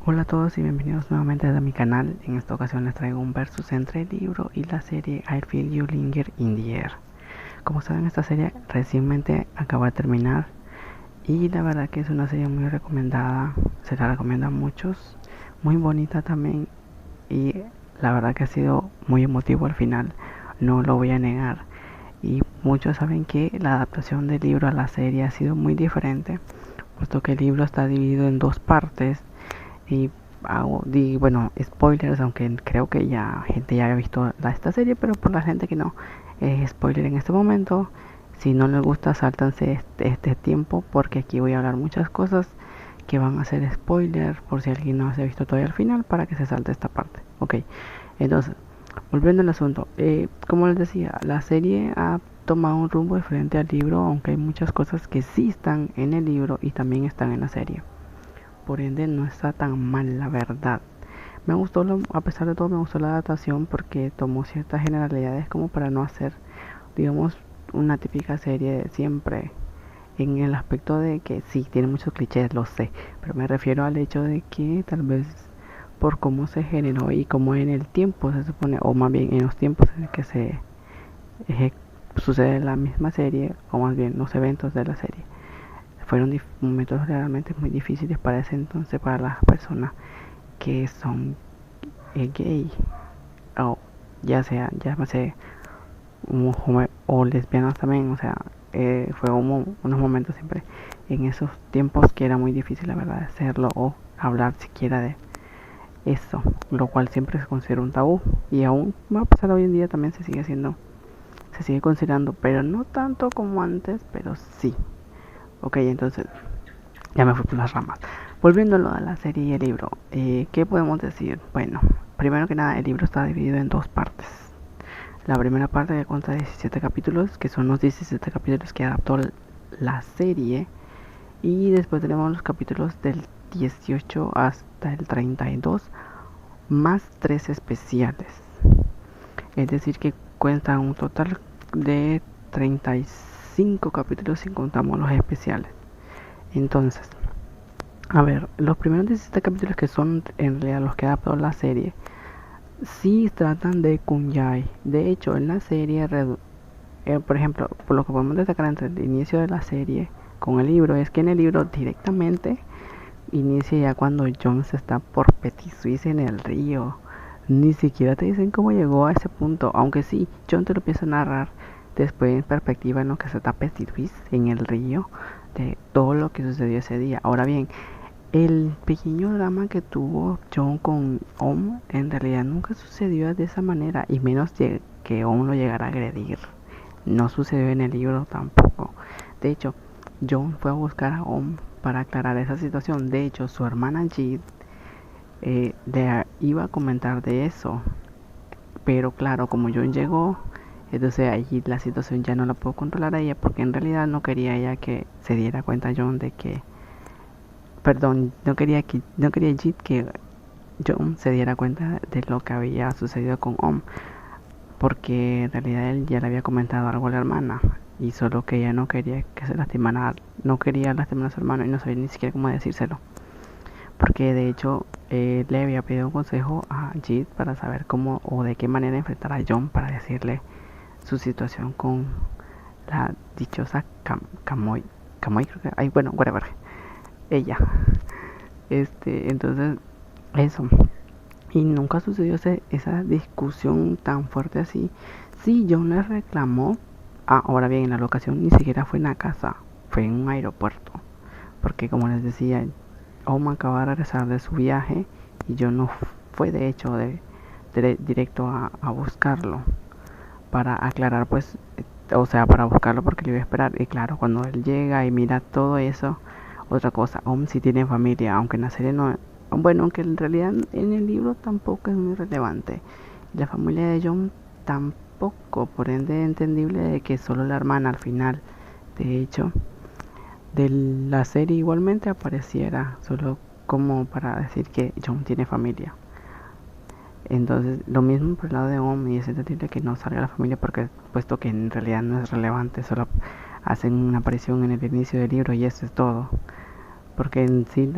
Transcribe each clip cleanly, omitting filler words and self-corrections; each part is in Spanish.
Hola a todos y bienvenidos nuevamente a mi canal. En esta ocasión les traigo un versus entre el libro y la serie I Feel You Linger in the Air. Como saben, esta serie recientemente acaba de terminar y la verdad que es una serie muy recomendada, se la recomiendo a muchos, muy bonita también, y la verdad que ha sido muy emotivo al final, no lo voy a negar. Y muchos saben que la adaptación del libro a la serie ha sido muy diferente, puesto que el libro está dividido en dos partes. Y bueno, spoilers, aunque creo que ya gente ya había visto esta serie, pero por la gente que no, spoiler en este momento. Si no les gusta, sáltanse este tiempo, porque aquí voy a hablar muchas cosas que van a ser spoilers, por si alguien no se ha visto todavía al final, para que se salte esta parte. Ok, entonces, volviendo al asunto, como les decía, la serie ha tomado un rumbo diferente al libro, aunque hay muchas cosas que sí están en el libro y también están en la serie. Por ende, no está tan mal, la verdad. Me gustó, a pesar de todo, me gustó la adaptación porque tomó ciertas generalidades como para no hacer, digamos, una típica serie de siempre. En el aspecto de que sí, tiene muchos clichés, lo sé, pero me refiero al hecho de que tal vez por cómo se generó y cómo en el tiempo se supone, o más bien en los tiempos en que sucede la misma serie, o más bien los eventos de la serie, fueron momentos realmente muy difíciles para ese entonces, para las personas que son gay, o ya sea, ya sé, o lesbianas también. O sea, fue unos momentos siempre en esos tiempos que era muy difícil, la verdad, hacerlo o hablar siquiera de eso, lo cual siempre se considera un tabú, y aún va a pasar hoy en día, también se sigue haciendo, se sigue considerando, pero no tanto como antes, pero sí. Ok, entonces ya me fui por las ramas. Volviendo a lo de la serie y el libro, ¿qué podemos decir? Bueno, primero que nada, el libro está dividido en dos partes. La primera parte que consta de 17 capítulos, que son los 17 capítulos que adaptó la serie. Y después tenemos los capítulos del 18 hasta el 32, más 3 especiales. Es decir, que cuentan un total de 35 capítulos si contamos los especiales. Entonces, a ver, los primeros 17 capítulos, que son en realidad los que adaptó la serie, sí tratan de Kunyai. De hecho, en la serie, por ejemplo, por lo que podemos destacar entre el inicio de la serie con el libro, es que en el libro directamente inicia ya cuando John se está por Petit Suisse en el río. Ni siquiera te dicen cómo llegó a ese punto, aunque sí, John te lo empieza a narrar después en perspectiva en lo que se está Petit Suisse en el río, de todo lo que sucedió ese día. Ahora bien, el pequeño drama que tuvo John con Om en realidad nunca sucedió de esa manera, y menos que Om lo llegara a agredir. No sucedió en el libro tampoco. De hecho, John fue a buscar a Om para aclarar esa situación. De hecho, su hermana Jade le iba a comentar de eso, pero claro, como John llegó, entonces allí la situación ya no la pudo controlar a ella, porque en realidad no quería ella que se diera cuenta John de que, perdón, no quería Jit que John se diera cuenta de lo que había sucedido con Om, porque en realidad él ya le había comentado algo a la hermana, y solo que ella no quería que se lastimara, no quería lastimar a su hermano, y no sabía ni siquiera cómo decírselo, porque de hecho le había pedido un consejo a Jit para saber cómo o de qué manera enfrentar a John, para decirle su situación con la dichosa Kamoy, creo que, ay, bueno, whatever, ella. Entonces, eso. Y nunca sucedió esa discusión tan fuerte así. Sí, John le reclamó. Ahora bien, en la locación ni siquiera fue en la casa, fue en un aeropuerto. Porque como les decía, Oma acaba de regresar de su viaje y John no fue de hecho directo a buscarlo. Para aclarar, pues, o sea, para buscarlo porque le iba a esperar. Y claro, cuando él llega y mira todo eso, otra cosa, Om sí tiene familia, aunque en la serie no, bueno, aunque en realidad en el libro tampoco es muy relevante. La familia de John tampoco, por ende entendible de que solo la hermana al final, de hecho, de la serie igualmente apareciera, solo como para decir que John tiene familia. Entonces, lo mismo por el lado de Om, y es entendible que no salga la familia, porque puesto que en realidad no es relevante, solo hacen una aparición en el inicio del libro y eso es todo. porque en sí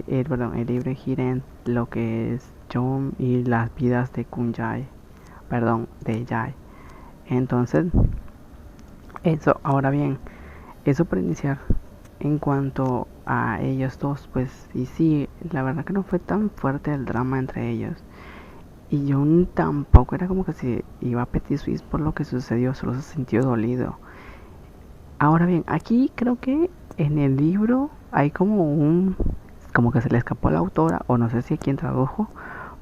el libro gira en lo que es Jon y las vidas de Kunjai, perdón, de Jai. Entonces, eso, ahora bien, eso para iniciar. En cuanto a ellos dos, pues, y sí, la verdad que no fue tan fuerte el drama entre ellos. Y Jon tampoco era como que se iba a Petit Suisse por lo que sucedió, solo se sintió dolido. Ahora bien, aquí creo que en el libro hay como que se le escapó a la autora, o no sé si a quien tradujo,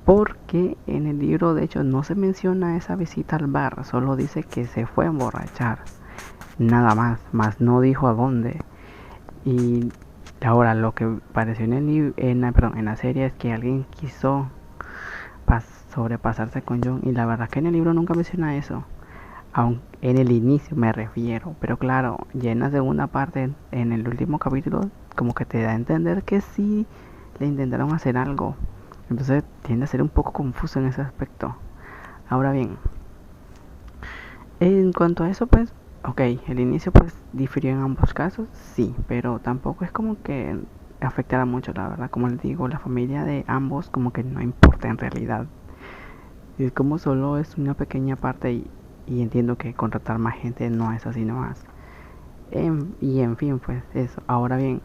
porque en el libro de hecho no se menciona esa visita al bar, solo dice que se fue a emborrachar, nada más no dijo a dónde. Y ahora lo que pareció en la serie es que alguien quiso sobrepasarse con Jon, y la verdad que en el libro nunca menciona eso. Aun en el inicio me refiero, pero claro, ya en la segunda parte, en el último capítulo, como que te da a entender que sí le intentaron hacer algo. Entonces tiende a ser un poco confuso en ese aspecto. Ahora bien, en cuanto a eso, pues, ok, el inicio pues difirió en ambos casos, sí, pero tampoco es como que afectará mucho, la verdad. Como les digo, la familia de ambos como que no importa en realidad. Es como solo es una pequeña parte, y entiendo que contratar más gente no es así nomás. Y en fin, pues eso. Ahora bien,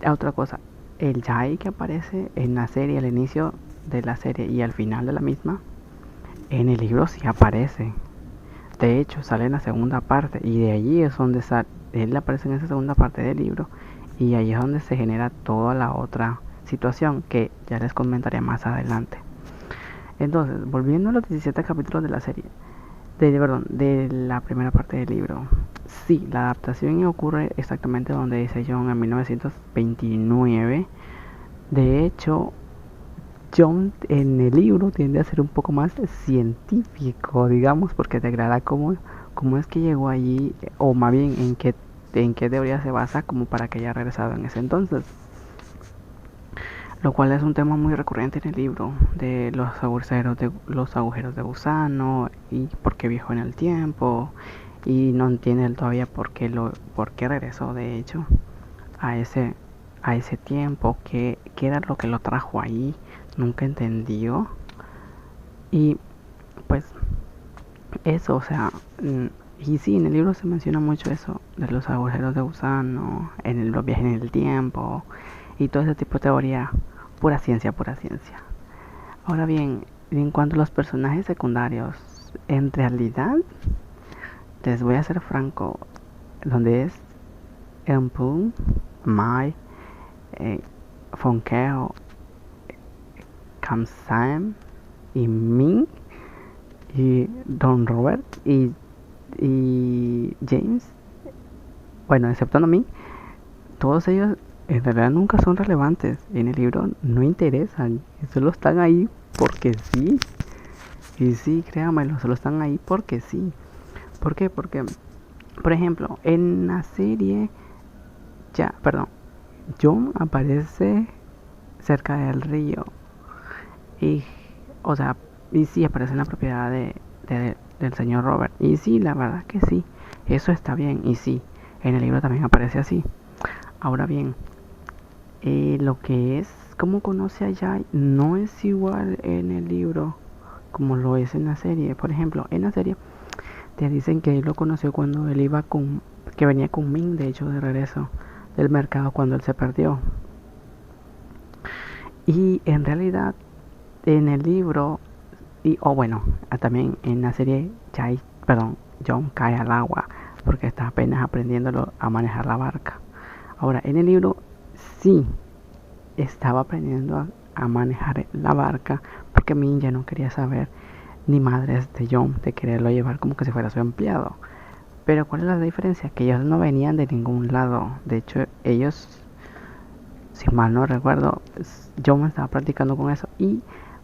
otra cosa, el Jai que aparece en la serie, al inicio de la serie y al final de la misma, en el libro sí aparece. De hecho, sale en la segunda parte, y de allí es donde él aparece en esa segunda parte del libro, y ahí es donde se genera toda la otra situación que ya les comentaré más adelante. Entonces, volviendo a los 17 capítulos de la serie, de la primera parte del libro. Sí, la adaptación ocurre exactamente donde dice Jon en 1929. De hecho, Jon en el libro tiende a ser un poco más científico, digamos, porque te aclara cómo es que llegó allí, o más bien en qué teoría se basa como para que haya regresado en ese entonces. Lo cual es un tema muy recurrente en el libro, de los agujeros de gusano, y por qué viajó en el tiempo, y no entiende él todavía por qué regresó de hecho a ese tiempo, qué era lo que lo trajo ahí, nunca entendió. Y pues eso, o sea, y sí, en el libro se menciona mucho eso de los agujeros de gusano, los viajes en el tiempo y todo ese tipo de teoría. Pura ciencia, pura ciencia. Ahora bien, en cuanto a los personajes secundarios, en realidad, les voy a ser franco, donde es Empun, Mai, eh, Fonkeo, Kamsaem y Min y Don Robert y James, bueno, excepto a mí, todos ellos en realidad nunca son relevantes. En el libro no interesan, solo están ahí porque sí. Y sí, créanmelo, solo están ahí porque sí. ¿Por qué? Porque, por ejemplo, en la serie, Jon aparece cerca del río. Y, o sea, y sí aparece en la propiedad del señor Robert. Y sí, la verdad que sí, eso está bien. Y sí, en el libro también aparece así. Ahora bien, lo que es cómo conoce a Jai no es igual en el libro como lo es en la serie. Por ejemplo, en la serie te dicen que él lo conoció cuando él que venía con Min, de hecho, de regreso del mercado cuando él se perdió. Y en realidad, en el libro, bueno, también en la serie, Jon cae al agua porque está apenas aprendiendo a manejar la barca. Ahora, en el libro, sí, estaba aprendiendo a manejar la barca, porque Min ya no quería saber ni madres de Jon de quererlo llevar como que si fuera su empleado. Pero ¿cuál es la diferencia? Que ellos no venían de ningún lado. De hecho, ellos, si mal no recuerdo, Jon estaba practicando con eso, y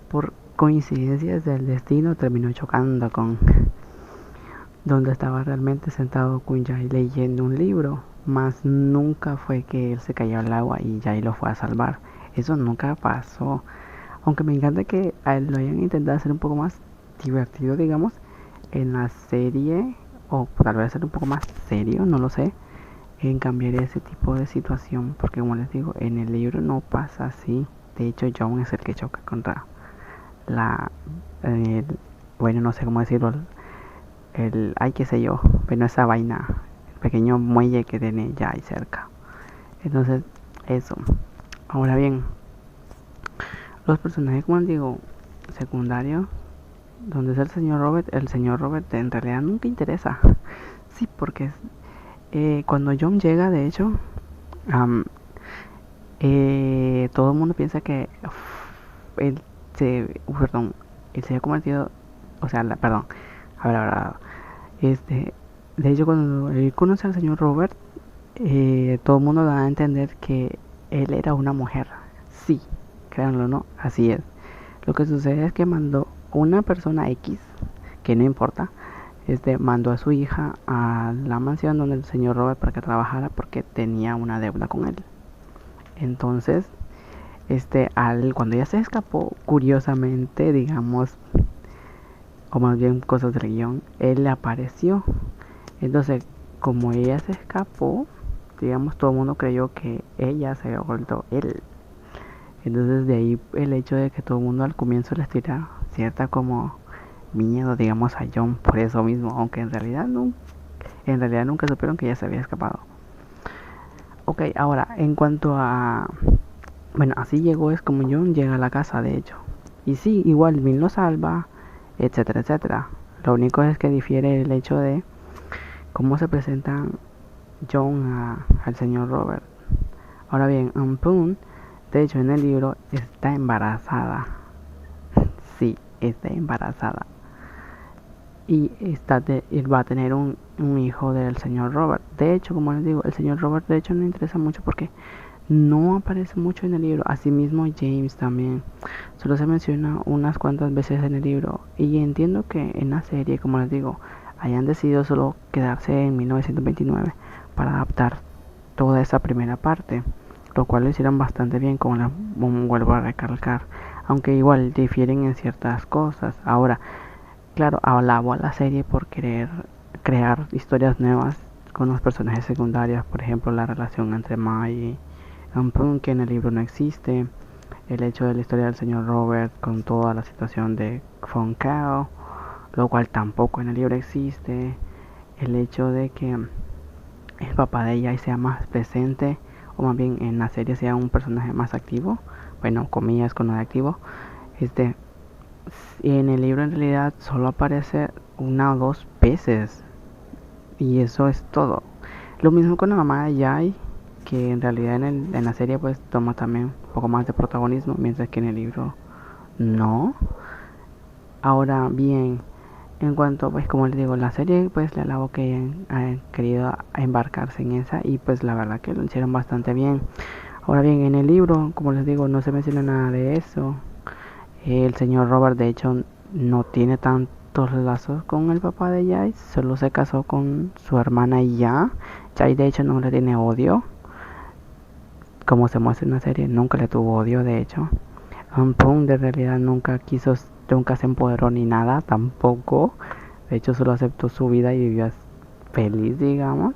por coincidencias del destino terminó chocando con donde estaba realmente sentado con Jai leyendo un libro. Más nunca fue que él se cayó al agua y Jai lo fue a salvar. Eso nunca pasó. Aunque me encanta que a él lo hayan intentado hacer un poco más divertido, digamos, en la serie, o tal vez ser un poco más serio, no lo sé. en cambiar ese tipo de situación, porque como les digo, en el libro no pasa así. De hecho, John es el que choca contra la, el, bueno, no sé cómo decirlo, ay, qué sé yo, pero esa vaina, el pequeño muelle que tiene ya ahí cerca. Entonces, eso. Ahora bien, los personajes, como les digo, secundarios, donde es el señor Robert en realidad nunca interesa. Sí, porque cuando John llega, de hecho, um, todo el mundo piensa que él perdón, él se ha convertido, o sea, perdón, a ver, de hecho cuando él conoce al señor Robert, todo el mundo da a entender que él era una mujer. Sí, créanlo o no, así es. Lo que sucede es que mandó una persona X, que no importa, mandó a su hija a la mansión donde el señor Robert para que trabajara porque tenía una deuda con él. Entonces, cuando ella se escapó, curiosamente, digamos, o más bien cosas del guión, él le apareció. Entonces, como ella se escapó, digamos, todo el mundo creyó que ella se había vuelto él. Entonces, de ahí el hecho de que todo el mundo al comienzo les tira cierta como miedo, digamos, a John por eso mismo, aunque en realidad nunca supieron que ella se había escapado. Ok, ahora, en cuanto a... Bueno, así llegó, es como John llega a la casa, de hecho. Y sí, igual Vin lo salva, etcétera, etcétera. Lo único es que difiere el hecho de cómo se presenta John al señor Robert. Ahora bien, Ampun, de hecho en el libro, está embarazada. Sí, está embarazada. Y va a tener un hijo del señor Robert. De hecho, como les digo, el señor Robert de hecho no interesa mucho porque no aparece mucho en el libro. Asimismo James también. Solo se menciona unas cuantas veces en el libro. Y entiendo que en la serie, como les digo, hayan decidido solo quedarse en 1929 para adaptar toda esa primera parte. Lo cual lo hicieron bastante bien, como vuelvo a recalcar. Aunque igual difieren en ciertas cosas. Ahora, claro, alabo a la serie por querer crear historias nuevas con los personajes secundarios. Por ejemplo, la relación entre Mai y Ampun, que en el libro no existe. El hecho de la historia del señor Robert con toda la situación de Von Kao, lo cual tampoco en el libro existe. El hecho de que el papá de ella sea más presente, o más bien en la serie sea un personaje más activo. Bueno, comillas con lo de activo. Este, en el libro en realidad solo aparece una o dos veces. Y eso es todo. Lo mismo con la mamá de Jai, que en realidad en la serie pues toma también un poco más de protagonismo, mientras que en el libro no. Ahora bien, en cuanto pues como les digo, la serie pues le alabo que hayan querido embarcarse en esa y pues la verdad que lo hicieron bastante bien. Ahora bien, en el libro, como les digo, no se menciona nada de eso. El señor Robert de hecho no tiene tantos lazos con el papá de Jai, solo se casó con su hermana y ya. Jai de hecho no le tiene odio, como se muestra en la serie, nunca le tuvo odio de hecho. Punk de realidad nunca se empoderó ni nada tampoco. De hecho solo aceptó su vida y vivió feliz, digamos,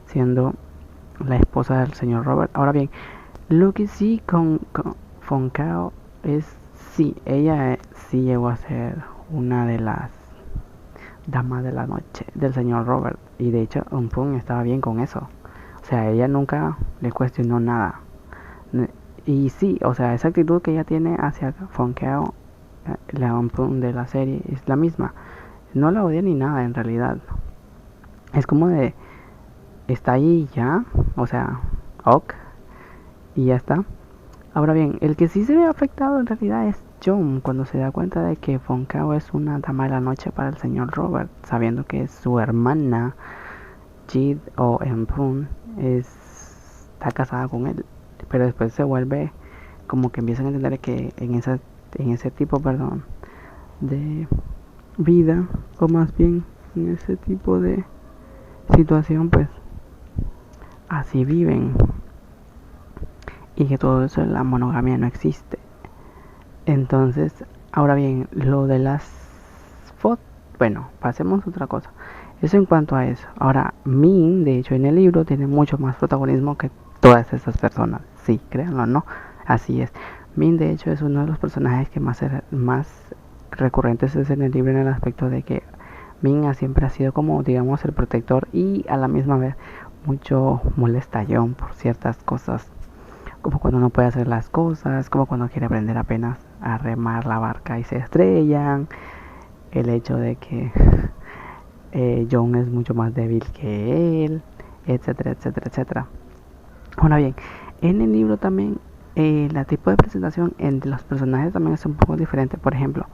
siendo la esposa del señor Robert. Ahora bien, lo que sí con Foncao es, sí, ella sí llegó a ser una de las damas de la noche del señor Robert. Y de hecho, Punk estaba bien con eso. O sea, ella nunca le cuestionó nada. Y sí, o sea, esa actitud que ella tiene hacia Foncao, la Punk de la serie, es la misma. No la odia ni nada en realidad. Es como de, está ahí ya, o sea, ok, y ya está. Ahora bien, el que sí se ve afectado en realidad es John cuando se da cuenta de que Foncao es una dama de la noche para el señor Robert, sabiendo que su hermana Jid o Empun está casada con él, pero después se vuelve como que empiezan a entender que en ese tipo, perdón, de vida, o más bien en ese tipo de situación, pues así viven y que todo eso de la monogamia no existe. Entonces, ahora bien, lo de las fotos, bueno, pasemos a otra cosa. Eso en cuanto a eso. Ahora, Min, de hecho, en el libro tiene mucho más protagonismo que todas esas personas. Sí, créanlo o no, así es. Min, de hecho, es uno de los personajes que más recurrentes es en el libro, en el aspecto de que Min siempre ha sido como, digamos, el protector y a la misma vez mucho molestallón por ciertas cosas, como cuando no puede hacer las cosas, como cuando quiere aprender apenas a remar la barca y se estrellan, el hecho de que John es mucho más débil que él, etcétera, etcétera, etcétera. Ahora bien, en el libro también la tipo de presentación entre los personajes también es un poco diferente. Por ejemplo,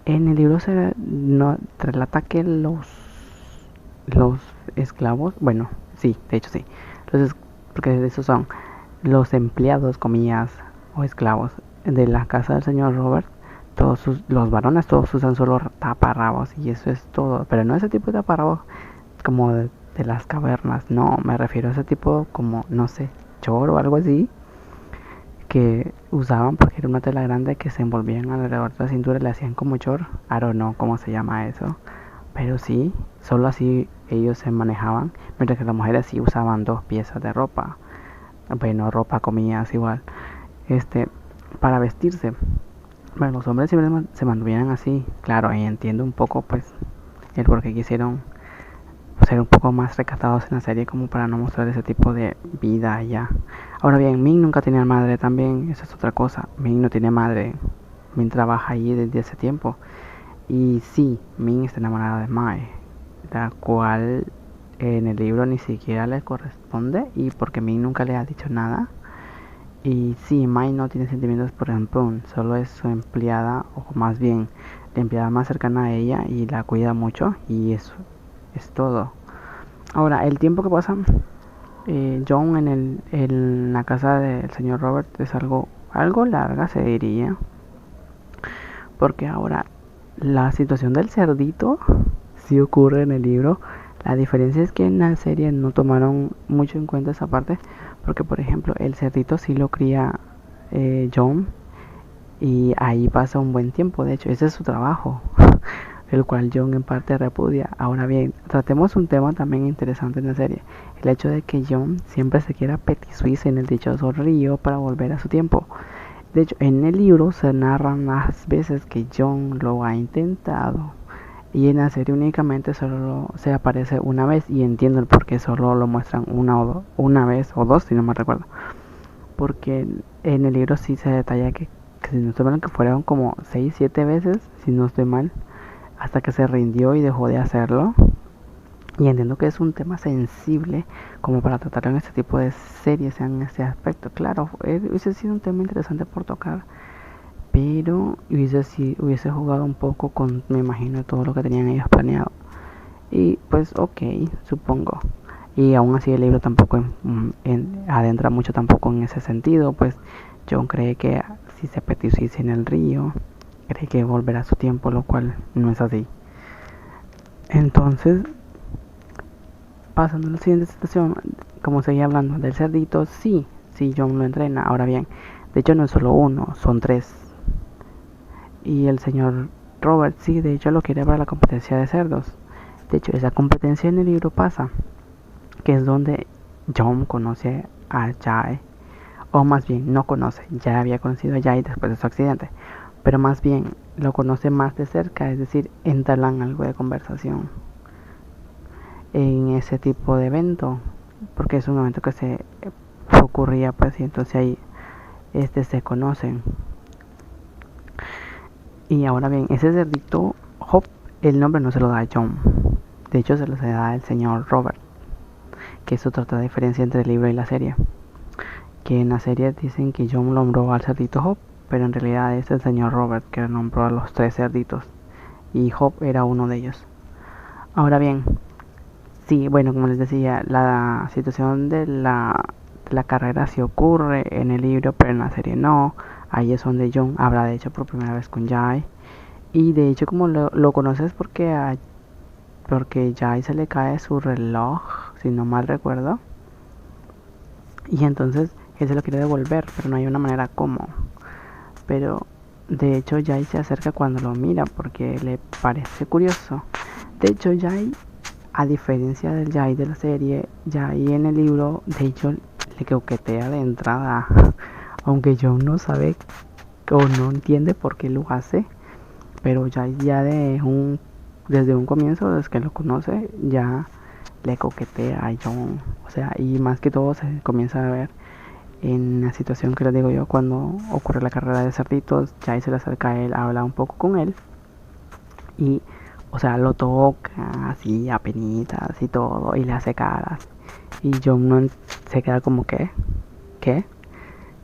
en el libro se relata que los esclavos, bueno, sí, de hecho sí, porque de esos son los empleados, comillas, o esclavos de la casa del señor Robert. Los varones todos usan solo taparrabos y eso es todo, pero no ese tipo de taparrabos como de las cavernas, no, me refiero a ese tipo como, no sé, chor o algo así, que usaban porque era una tela grande que se envolvían alrededor de la cintura y le hacían como chor, I don't know cómo se llama eso, pero sí, solo así ellos se manejaban, mientras que las mujeres sí usaban 2 piezas de ropa, bueno, ropa, comillas, igual, para vestirse. Bueno, los hombres siempre se mantuvieran así, claro, y entiendo un poco pues el por qué quisieron ser un poco más recatados en la serie como para no mostrar ese tipo de vida allá. Ahora bien, Min nunca tenía madre también, esa es otra cosa. Min no tiene madre. Min trabaja allí desde hace tiempo. Y sí, Min está enamorada de Mae, la cual en el libro ni siquiera le corresponde y porque Min nunca le ha dicho nada. Y sí, Mai no tiene sentimientos por Poon, solo es su empleada, o más bien la empleada más cercana a ella y la cuida mucho y eso es todo. Ahora, el tiempo que pasa John en la casa del señor Robert es algo larga, se diría, porque ahora la situación del cerdito sí ocurre en el libro. La diferencia es que en la serie no tomaron mucho en cuenta esa parte, porque por ejemplo el cerdito sí lo cría John y ahí pasa un buen tiempo, de hecho ese es su trabajo, el cual John en parte repudia. Ahora bien, tratemos un tema también interesante en la serie, el hecho de que John siempre se quiera petisuirse en el dichoso río para volver a su tiempo. De hecho, en el libro se narran las veces que John lo ha intentado y en la serie únicamente solo se aparece una vez y entiendo el por qué solo lo muestran una vez o dos, si no me recuerdo. Porque en el libro sí se detalla que si no estoy mal, que fueron como 6, 7 veces, si no estoy mal, hasta que se rindió y dejó de hacerlo. Y entiendo que es un tema sensible como para tratarlo en este tipo de series en ese aspecto. Claro, hubiese sido un tema interesante por tocar, pero hubiese jugado un poco con, me imagino, todo lo que tenían ellos planeado. Y pues ok, supongo. Y aún así el libro tampoco adentra mucho tampoco en ese sentido, pues John cree que si se peticiza en el río, cree que volverá a su tiempo, lo cual no es así. Entonces, pasando a la siguiente situación, como seguía hablando del cerdito, sí, John lo entrena. Ahora bien, de hecho no es solo uno, son 3. Y el señor Robert sí, de hecho lo quiere para la competencia de cerdos. De hecho, esa competencia en el libro pasa, que es donde John conoce a Jai, o más bien no conoce, ya había conocido a Jai después de su accidente, pero más bien lo conoce más de cerca, es decir, entablan algo de conversación en ese tipo de evento, porque es un evento que se ocurría pues y entonces ahí se conocen. Y ahora bien, ese cerdito Hop, el nombre no se lo da a John, de hecho se lo da el señor Robert, que es otra diferencia entre el libro y la serie, que en la serie dicen que John nombró al cerdito Hop, pero en realidad es el señor Robert que nombró a los 3 cerditos y Hop era uno de ellos. Ahora bien, sí, bueno, como les decía, la situación de la carrera sí ocurre en el libro, pero en la serie no. Ahí es donde John habla de hecho por primera vez con Jai. Y de hecho como lo conoces porque Jai se le cae su reloj, si no mal recuerdo. Y entonces él se lo quiere devolver, pero no hay una manera como. Pero de hecho Jai se acerca cuando lo mira porque le parece curioso. De hecho Jai a diferencia del Jai de la serie, Jai en el libro, de hecho, le coquetea de entrada, aunque Jon no sabe o no entiende por qué lo hace, pero Jai ya desde un comienzo, desde que lo conoce, ya le coquetea a Jon, o sea, y más que todo se comienza a ver en la situación que les digo yo, cuando ocurre la carrera de cerditos, Jai se le acerca a él, habla un poco con él y, o sea, lo toca así a penitas y todo y le hace caras y Jon no se queda como que, ¿qué?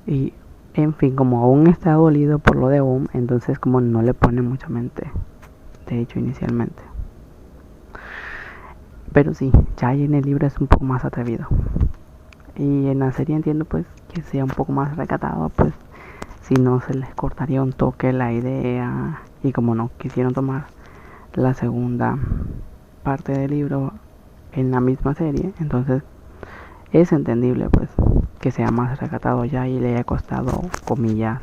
Y en fin, como aún está dolido por lo de Boom, entonces como no le pone mucha mente, de hecho inicialmente. Pero sí, Jai en el libro es un poco más atrevido. Y en la serie entiendo pues que sea un poco más recatado, pues si no se les cortaría un toque la idea. Y como no quisieron tomar la segunda parte del libro en la misma serie, entonces es entendible pues que sea más recatado ya y le haya costado, comillas,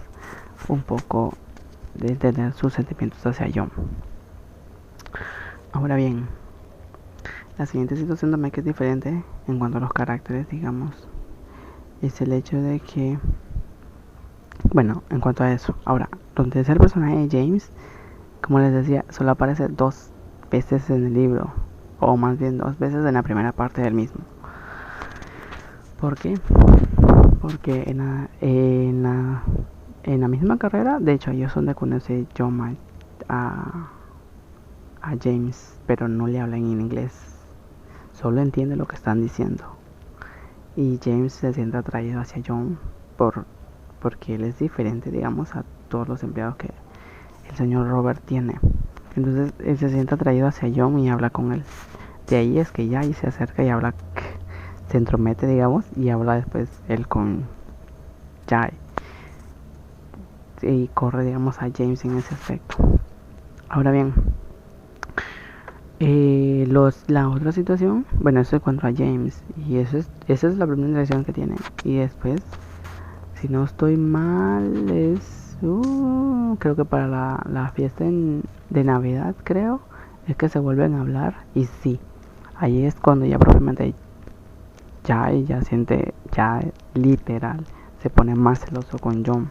un poco de entender sus sentimientos hacia Jon. Ahora bien, la siguiente situación también que es diferente en cuanto a los caracteres, digamos, es el hecho de que, bueno, en cuanto a eso, ahora, donde es el personaje de James, como les decía, solo aparece 2 veces en el libro, o más bien 2 veces en la primera parte del mismo. ¿Por qué? Porque en la misma carrera, de hecho, ellos son de conocer John a James, pero no le hablan en inglés, solo entiende lo que están diciendo. Y James se siente atraído hacia Jon porque él es diferente, digamos, a todos los empleados que el señor Robert tiene. Entonces él se siente atraído hacia Jon y habla con él. De ahí es que ya y se acerca y habla, se entromete, digamos, y habla después él con Jai. Y corre, digamos, a James en ese aspecto. Ahora bien, la otra situación, bueno, eso es cuanto a James. Y esa es la primera interacción que tiene. Y después, si no estoy mal, es creo que para la fiesta de Navidad, creo, es que se vuelven a hablar. Y sí, ahí es cuando ya propiamente ya siente, ya literal, se pone más celoso con Jon,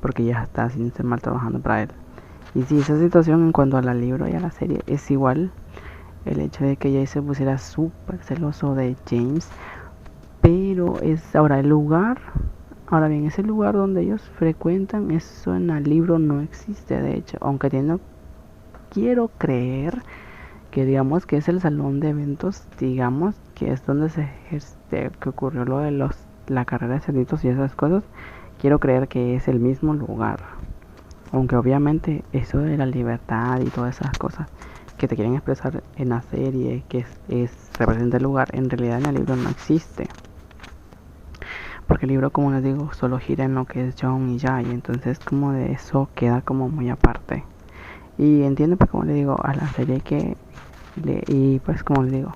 porque ya está sin ser mal trabajando para él. Y sí, esa situación en cuanto a la libro y a la serie es igual. El hecho de que Jay se pusiera súper celoso de James, pero es ahora el lugar. Ahora bien, ese lugar donde ellos frecuentan, eso en el libro no existe, de hecho, aunque quiero creer que digamos que es el salón de eventos, digamos que es donde que ocurrió lo de la carrera de cerditos y esas cosas. Quiero creer que es el mismo lugar, aunque obviamente eso de la libertad y todas esas cosas que te quieren expresar en la serie, que representa el lugar, en realidad en el libro no existe. Porque el libro, como les digo, solo gira en lo que es Jon y Jai, entonces como de eso queda como muy aparte. Y entiendo pues como les digo, a la serie y pues como les digo,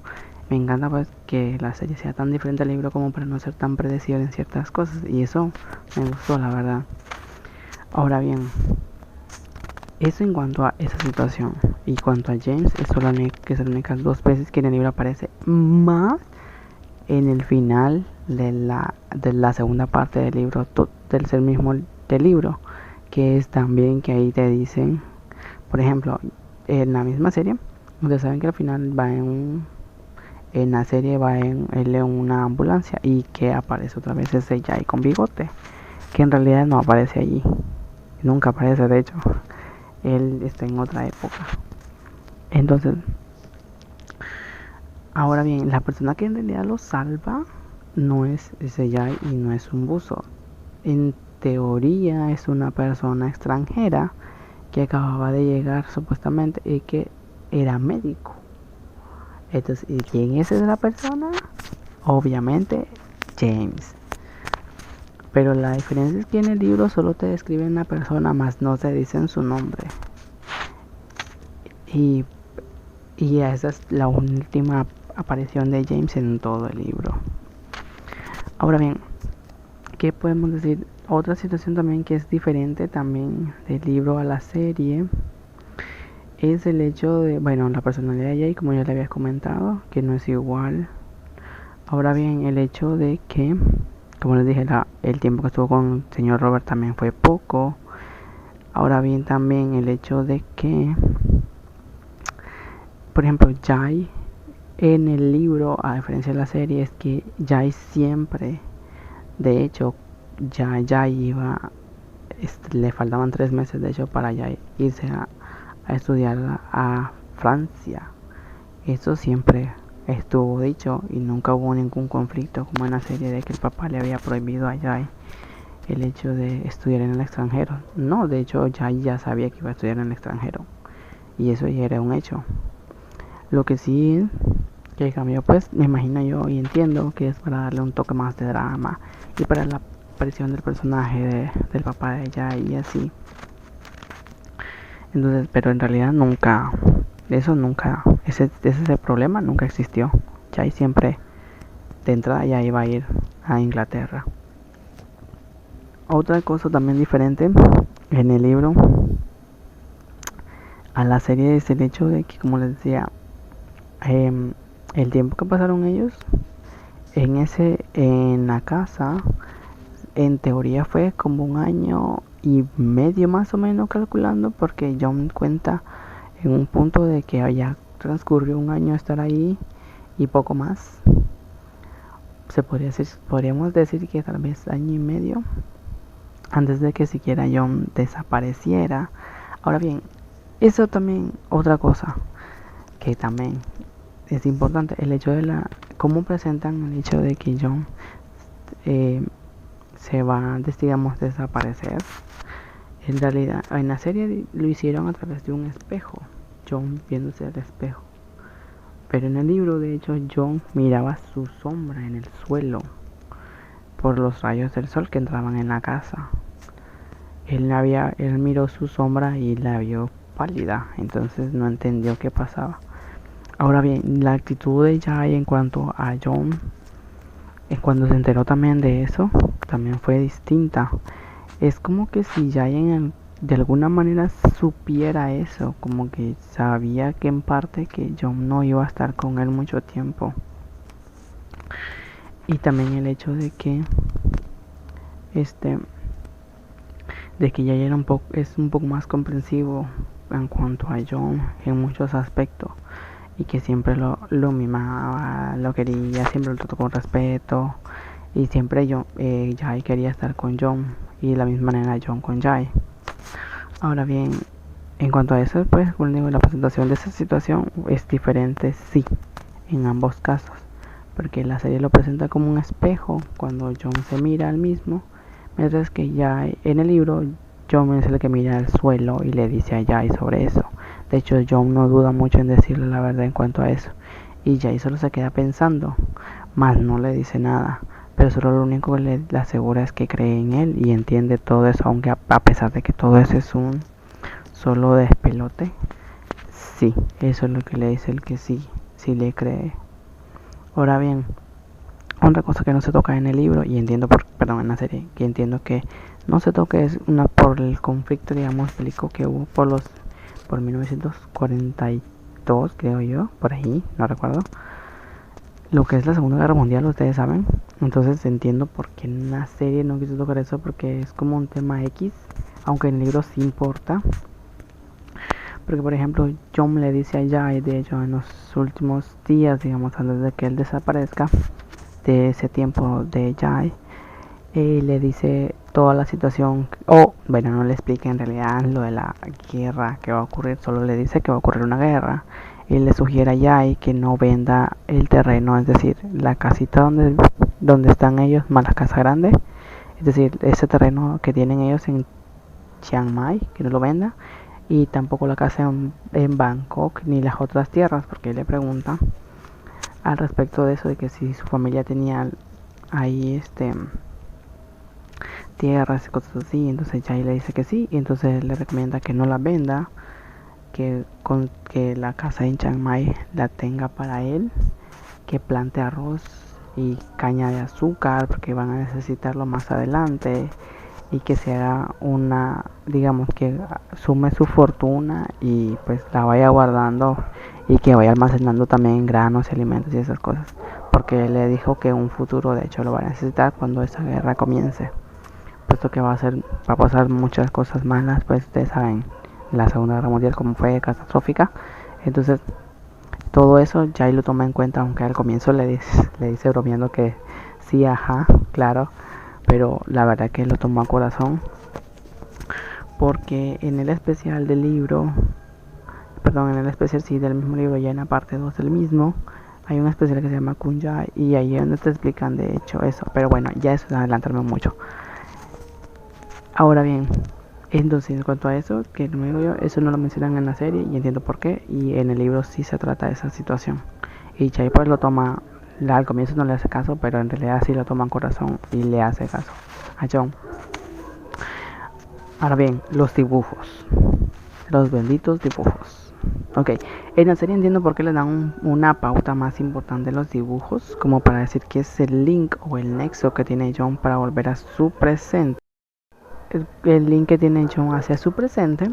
me encanta pues que la serie sea tan diferente al libro como para no ser tan predecible en ciertas cosas, y eso me gustó, la verdad. Ahora bien, eso en cuanto a esa situación. Y cuanto a James, es solamente las únicas 2 veces que en el libro aparece, más en el final de la segunda parte del libro, del ser mismo del libro, que es también que ahí te dicen, por ejemplo, en la misma serie, ustedes saben que al final en la serie va él en una ambulancia y que aparece otra vez ese Jai con bigote, que en realidad no aparece allí, nunca aparece, de hecho él está en otra época. Entonces, ahora bien, la persona que en realidad lo salva no es ese Jai y no es un buzo. En teoría es una persona extranjera que acababa de llegar supuestamente y que era médico. Entonces, ¿y quién es esa persona? Obviamente James. Pero la diferencia es que en el libro solo te describen una persona, más no te dicen su nombre. Y esa es la última aparición de James en todo el libro. Ahora bien, ¿qué podemos decir? Otra situación también que es diferente también del libro a la serie es el hecho de, bueno, la personalidad de Jay, como ya le había comentado, que no es igual. Ahora bien, el hecho de que, como les dije, el tiempo que estuvo con el señor Robert también fue poco. Ahora bien, también el hecho de que, por ejemplo, Jay en el libro, a diferencia de la serie, es que Jay siempre, de hecho, ya iba, le faltaban 3 meses de hecho para ya irse a estudiar a Francia. Eso siempre estuvo dicho y nunca hubo ningún conflicto como en la serie de que el papá le había prohibido a Jai el hecho de estudiar en el extranjero. No, de hecho Jai ya sabía que iba a estudiar en el extranjero y eso ya era un hecho. Lo que sí que cambió, pues me imagino yo y entiendo que es para darle un toque más de drama y para la aparición del personaje del papá de Jai y así. Entonces, pero en realidad nunca, eso nunca, ese problema nunca existió. Jai siempre de entrada ya iba a ir a Inglaterra. Otra cosa también diferente en el libro a la serie es el hecho de que, como les decía, el tiempo que pasaron ellos en la casa, en teoría fue como 1 año y medio más o menos calculando, porque John cuenta en un punto de que ya transcurrió 1 año estar ahí y poco más. Podríamos decir que tal vez 1 año y medio antes de que siquiera John desapareciera. Ahora bien, eso también otra cosa que también es importante, el hecho de cómo presentan el hecho de que John se va, digamos, desaparecer. En realidad, en la serie lo hicieron a través de un espejo, John viéndose al espejo. Pero en el libro, de hecho, John miraba su sombra en el suelo por los rayos del sol que entraban en la casa. Él miró su sombra y la vio pálida, entonces no entendió qué pasaba. Ahora bien, la actitud de Jai en cuanto a John, cuando se enteró también de eso, también fue distinta. Es como que si Jai de alguna manera supiera eso, como que sabía que en parte que John no iba a estar con él mucho tiempo. Y también el hecho de que Jay es un poco más comprensivo en cuanto a John en muchos aspectos, y que siempre lo mimaba, lo quería, siempre lo trató con respeto, y siempre Jai quería estar con John y de la misma manera John con Jai. Ahora bien, en cuanto a eso, pues como digo, la presentación de esa situación es diferente, sí, en ambos casos, porque la serie lo presenta como un espejo cuando John se mira al mismo, mientras que ya en el libro John es el que mira al suelo y le dice a Jai sobre eso. De hecho, John no duda mucho en decirle la verdad en cuanto a eso, y Jai solo se queda pensando, más no le dice nada, pero solo lo único que le asegura es que cree en él y entiende todo eso, aunque a pesar de que todo eso es un solo despelote. Sí, eso es lo que le dice el que sí le cree. Ahora bien, otra cosa que no se toca en el libro, y entiendo en la serie, que entiendo que no se toca, es por el conflicto, digamos, bélico que hubo por 1942, creo yo, por ahí, no recuerdo. Lo que es la Segunda Guerra Mundial, ustedes saben. Entonces entiendo por qué en la serie no quiso tocar eso, porque es como un tema X, aunque en el libro sí importa. Porque por ejemplo, John le dice a Jai, de hecho, en los últimos días, digamos, antes de que él desaparezca, de ese tiempo de Jai, le dice toda la situación, bueno, no le explica en realidad lo de la guerra que va a ocurrir, solo le dice que va a ocurrir una guerra, y le sugiere a Jai que no venda el terreno, es decir, la casita donde están ellos, más la casa grande, es decir, ese terreno que tienen ellos en Chiang Mai, que no lo venda, y tampoco la casa en Bangkok ni las otras tierras, porque él le pregunta al respecto de eso, de que si su familia tenía ahí tierras y cosas así. Entonces Jai le dice que sí, y entonces le recomienda que no la venda, que la casa en Chiang Mai la tenga para él, que plante arroz y caña de azúcar porque van a necesitarlo más adelante, y que se haga una, digamos que sume su fortuna y pues la vaya guardando y que vaya almacenando también granos y alimentos y esas cosas, porque él le dijo que en un futuro de hecho lo va a necesitar cuando esa guerra comience, puesto que va a pasar muchas cosas malas, pues ustedes saben la Segunda Guerra Mundial como fue catastrófica. Entonces todo eso ya lo toma en cuenta, aunque al comienzo le dice bromeando que sí, ajá, claro, pero la verdad que lo tomó a corazón, porque en el especial del libro, perdón, en el especial sí del mismo libro, ya en la parte 2 del mismo, hay un especial que se llama Kunjai y ahí es donde te explican de hecho eso, pero bueno, ya eso es adelantarme mucho. Ahora bien, entonces en cuanto a eso, que no digo yo, eso no lo mencionan en la serie y entiendo por qué, y en el libro sí se trata de esa situación. Y Chai pues lo toma, al comienzo no le hace caso, pero en realidad sí lo toma en corazón y le hace caso a John. Ahora bien, los dibujos. Los benditos dibujos. Ok, en la serie entiendo por qué le dan una pauta más importante a los dibujos, como para decir que es el link o el nexo que tiene John para volver a su presente. El link que tiene John hacia su presente,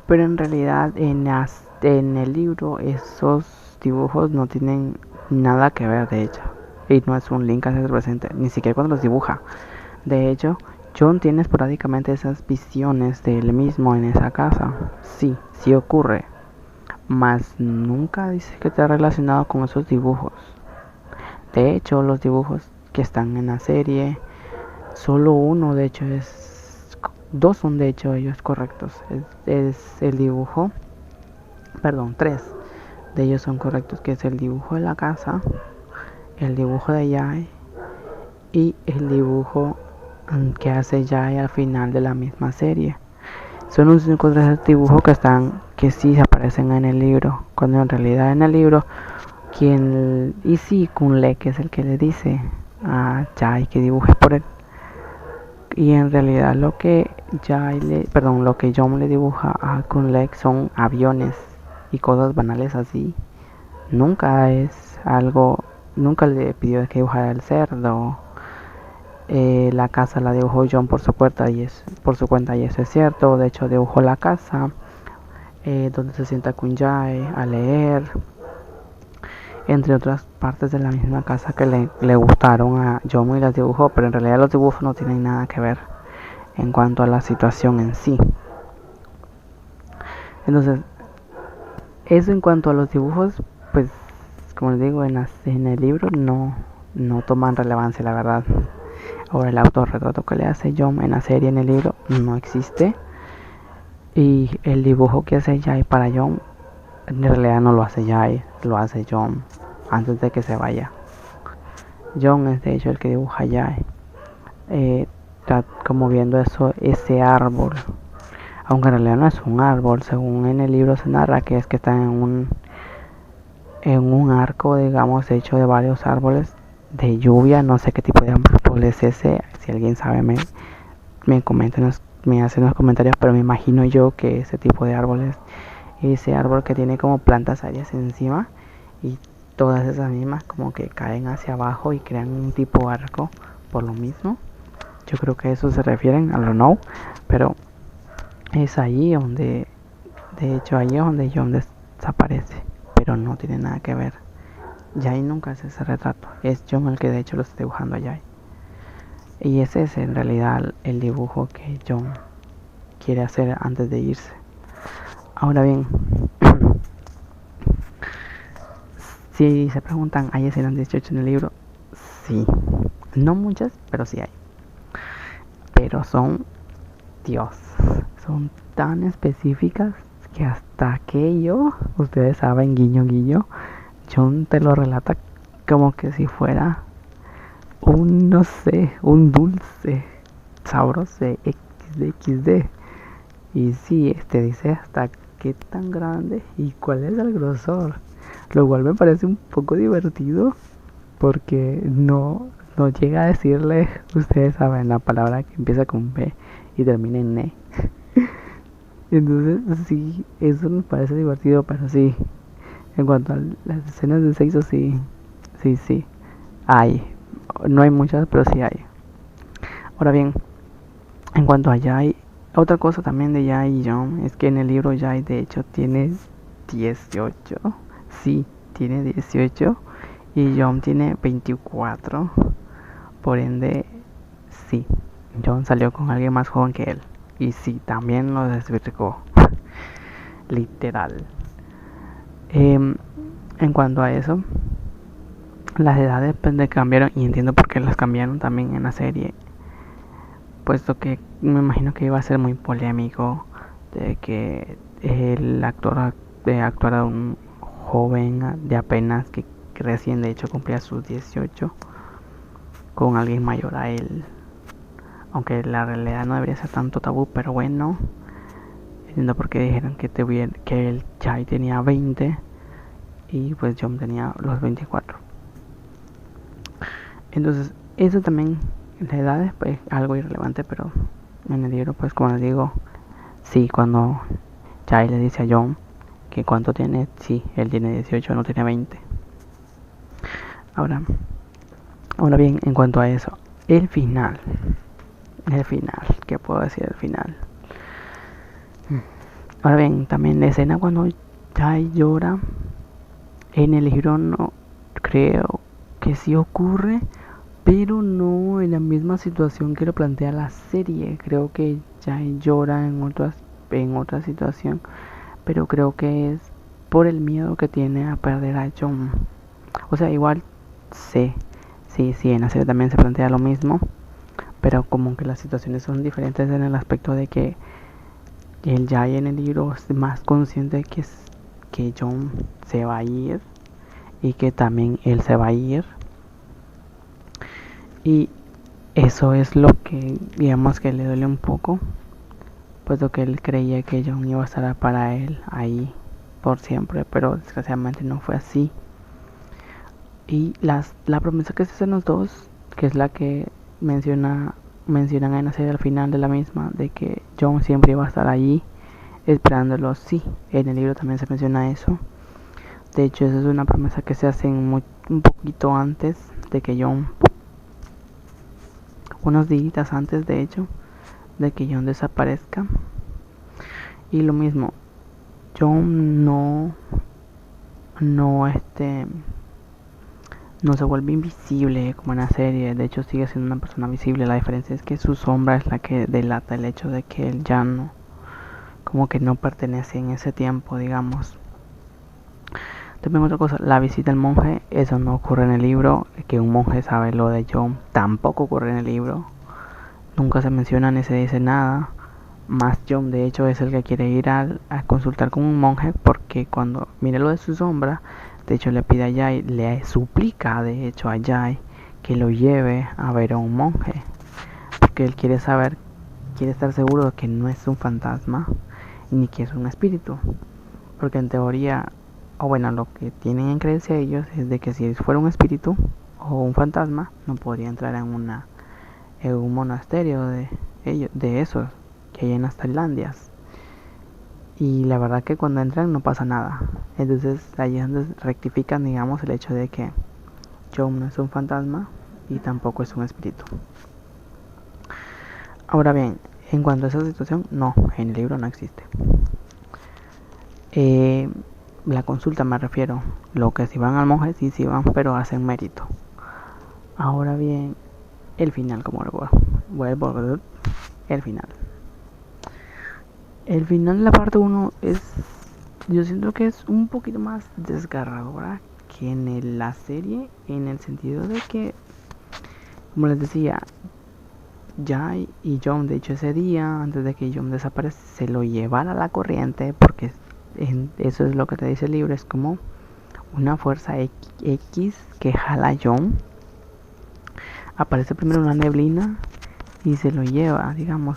pero en realidad en el libro esos dibujos no tienen nada que ver de hecho. Y no es un link hacia su presente, ni siquiera cuando los dibuja. De hecho, John tiene esporádicamente esas visiones de él mismo en esa casa. Sí, sí ocurre. Mas nunca dice que está relacionado con esos dibujos. De hecho, los dibujos que están en la serie, solo uno de hecho es... Dos son de hecho ellos correctos. Es el dibujo... Perdón, tres de ellos son correctos, que es el dibujo de la casa, el dibujo de Jai y el dibujo que hace Jai al final de la misma serie. Son los únicos tres dibujos que sí aparecen en el libro, cuando en realidad en el libro y sí, Kunle, que es el que le dice a Jai que dibuje por él, y en realidad lo que John le dibuja a Kunle son aviones y cosas banales así. Nunca es algo, nunca le pidió que dibujara el cerdo. La casa la dibujó John por su cuenta y eso es cierto. De hecho dibujó la casa donde se sienta Kunjai a leer, entre otras partes de la misma casa que le gustaron a John y las dibujó, pero en realidad los dibujos no tienen nada que ver en cuanto a la situación en sí. Entonces, eso en cuanto a los dibujos, pues como les digo, en el libro no toman relevancia, la verdad. Ahora el autorretrato que le hace John en la serie, en el libro, no existe. Y el dibujo que hace Jai para John, en realidad no lo hace Jai, lo hace John antes de que se vaya. John es de hecho el que dibuja a Jai, está como viendo ese árbol, aunque en realidad no es un árbol, según en el libro se narra que es que está en un arco, digamos, hecho de varios árboles de lluvia. No sé qué tipo de árbol es ese, si alguien sabe me comenten, me hacen los comentarios, pero me imagino yo que ese tipo de árbol es ese árbol que tiene como plantas aéreas encima y todas esas mismas como que caen hacia abajo y crean un tipo arco por lo mismo. Yo creo que a eso se refieren, I don't know, pero es ahí donde, de hecho ahí es donde John desaparece, pero no tiene nada que ver. Jai nunca hace ese retrato, es John el que de hecho lo está dibujando a Jai. Y ese es en realidad el dibujo que John quiere hacer antes de irse. Ahora bien, si se preguntan, ¿hay escenas 18 en el libro? Sí, no muchas, pero sí hay. Pero Dios, son tan específicas que hasta aquello, ustedes saben, guiño guiño, John te lo relata como que si fuera no sé, un dulce sabroso XD. Y sí, dice hasta qué tan grande y cuál es el grosor. Lo cual me parece un poco divertido porque no llega a decirle, ustedes saben, la palabra que empieza con B y termina en E. Entonces sí, eso me parece divertido, pero sí, en cuanto a las escenas de sexo, sí, hay. No hay muchas, pero sí hay. Ahora bien, En cuanto a Jai, otra cosa también de Jai y John es que en el libro Jai de hecho tiene 18. Sí, tiene 18 y John tiene 24. Por ende, sí, John salió con alguien más joven que él. Y sí, también lo desvirgó. Literal. En cuanto a eso, las edades pues, cambiaron y entiendo por qué las cambiaron también en la serie. Puesto que me imagino que iba a ser muy polémico de que el actor actuara de un joven de apenas que recién de hecho cumplía sus 18 con alguien mayor a él. Aunque la realidad no debería ser tanto tabú, pero bueno, entiendo por qué dijeron que el Chai tenía 20 y pues John tenía los 24. Entonces, eso también, la edad es pues, algo irrelevante, pero en el libro, pues como les digo, sí, cuando Chai le dice a John que cuánto tiene, sí, él tiene 18, no tiene 20. Ahora, ahora bien, en cuanto a eso, el final, ¿qué puedo decir del final? Ahora bien, también la escena cuando Chai llora, en el libro no creo que sí ocurre, pero no en la misma situación que lo plantea la serie. Creo que Chai llora en otra situación, pero creo que es por el miedo que tiene a perder a John. O sea, igual sí, en la serie también se plantea lo mismo, pero como que las situaciones son diferentes en el aspecto de que el Jai en el libro es más consciente de que John se va a ir y que también él se va a ir. Y eso es lo que digamos que le duele un poco, puesto que él creía que John iba a estar para él ahí por siempre, pero desgraciadamente no fue así. Y la promesa que se hacen los dos, que es la que mencionan en la serie al final de la misma, de que John siempre iba a estar allí esperándolo, sí, en el libro también se menciona eso. De hecho, esa es una promesa que se hace un poquito antes de que John, unos días antes de hecho, de que John desaparezca. Y lo mismo, John no se vuelve invisible como en la serie, de hecho sigue siendo una persona visible. La diferencia es que su sombra es la que delata el hecho de que él ya no, como que no pertenece en ese tiempo, digamos. También otra cosa, la visita al monje, eso no ocurre en el libro, que un monje sabe lo de John, tampoco ocurre en el libro. Nunca se menciona ni se dice nada. Más John de hecho es el que quiere ir a consultar con un monje porque cuando mire lo de su sombra, de hecho le pide a Jai, le suplica de hecho a Jai que lo lleve a ver a un monje. Porque él quiere estar seguro de que no es un fantasma ni que es un espíritu. Porque en teoría, o bueno, lo que tienen en creencia ellos es de que si fuera un espíritu o un fantasma, no podría entrar en un monasterio de esos que hay en las Tailandias. Y la verdad que cuando entran no pasa nada. Entonces ahí es donde rectifican, digamos, el hecho de que John no es un fantasma y tampoco es un espíritu. Ahora bien, en cuanto a esa situación, no, en el libro no existe. La consulta me refiero, lo que si van al monje, sí van, pero hacen mérito. Ahora bien, el final, como lo vuelvo, el final. El final de la parte 1 es, yo siento que es un poquito más desgarradora que en la serie, en el sentido de que, como les decía, Jai y John, de hecho ese día, antes de que John desaparece, se lo llevara a la corriente, porque eso es lo que te dice el libro, es como una fuerza X que jala a John. Aparece primero una neblina y se lo lleva, digamos.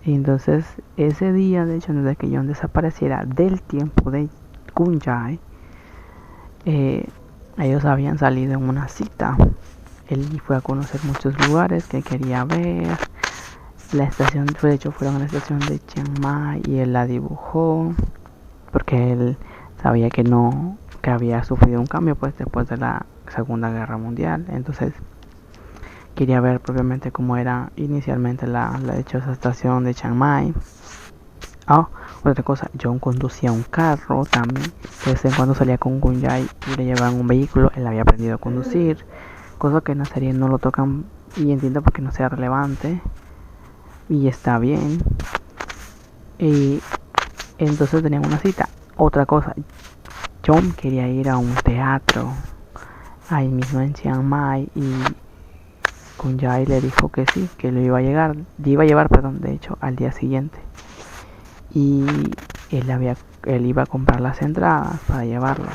Y entonces ese día, de hecho, desde que John desapareciera del tiempo de Kunjai, ellos habían salido en una cita. Él fue a conocer muchos lugares que quería ver. La estación, de hecho, fueron a la estación de Chiang Mai y él la dibujó porque él sabía que había sufrido un cambio pues después de la Segunda Guerra Mundial. Entonces quería ver propiamente cómo era inicialmente la dichosa estación de Chiang Mai. Otra cosa, John conducía un carro también. De vez en cuando salía con Gunjai y le llevaban un vehículo. Él había aprendido a conducir, cosa que en la serie no lo tocan y entiendo porque no sea relevante. Y está bien. Y entonces tenían una cita. Otra cosa, John quería ir a un teatro ahí mismo en Chiang Mai y Gunjai le dijo que sí, que lo iba a llevar, de hecho, al día siguiente. Y él iba a comprar las entradas para llevarlo.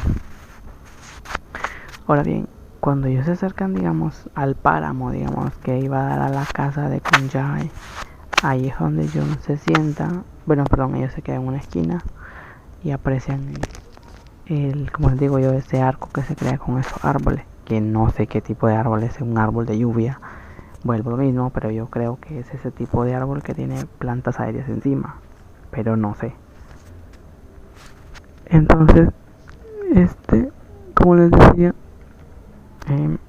Ahora bien, cuando ellos se acercan, digamos, al páramo, digamos, que iba a dar a la casa de Gunjai, ahí es donde John se sienta. Ellos se quedan en una esquina y aprecian como les digo yo, ese arco que se crea con esos árboles, que no sé qué tipo de árbol es, un árbol de lluvia, vuelvo lo mismo, pero yo creo que es ese tipo de árbol que tiene plantas aéreas encima, pero no sé. Entonces, como les decía, en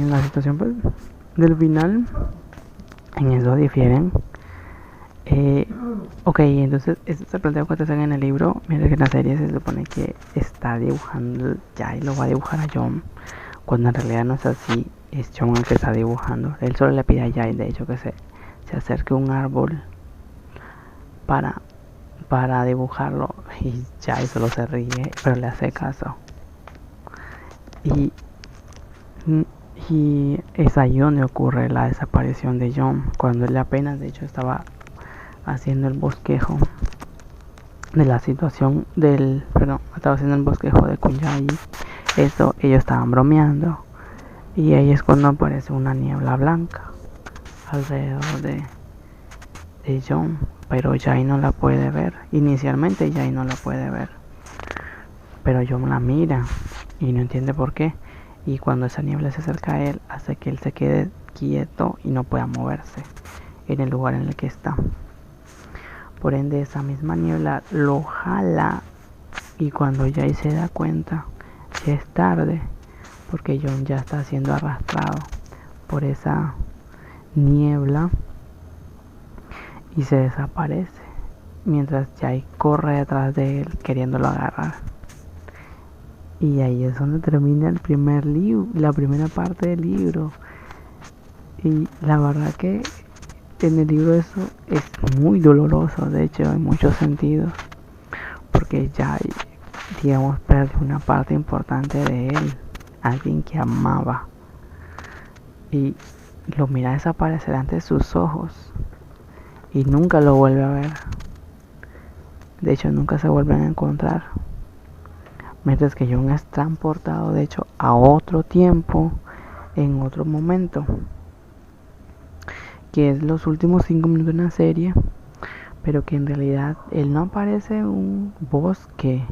la situación pues, del final, en eso difieren. Ok, entonces esto se plantea cuando están en el libro, mientras que en la serie se supone que está dibujando ya y lo va a dibujar a John, cuando en realidad no es así, es John el que está dibujando. Él solo le pide a Jai, de hecho, que se acerque a un árbol para dibujarlo, y Jai solo se ríe, pero le hace caso. Y es ahí donde ocurre la desaparición de John, cuando él apenas de hecho estaba haciendo el bosquejo de la situación estaba haciendo el bosquejo de Gunjai. Eso, ellos estaban bromeando y ahí es cuando aparece una niebla blanca alrededor de John, pero Jai no la puede ver. Inicialmente Jai no la puede ver, pero John la mira y no entiende por qué, y cuando esa niebla se acerca a él hace que él se quede quieto y no pueda moverse en el lugar en el que está. Por ende, esa misma niebla lo jala, y cuando Jai se da cuenta, ya es tarde, porque John ya está siendo arrastrado por esa niebla y se desaparece, mientras Jai corre detrás de él queriéndolo agarrar. Y ahí es donde termina el primer libro, la primera parte del libro. Y la verdad que en el libro eso es muy doloroso, de hecho, en muchos sentidos, porque ya, digamos, perdió una parte importante de él, alguien que amaba, y lo mira desaparecer ante sus ojos y nunca lo vuelve a ver. De hecho, nunca se vuelven a encontrar, mientras que John es transportado, de hecho, a otro tiempo, en otro momento, que es los últimos 5 minutos de una serie, pero que en realidad él no aparece en un bosque.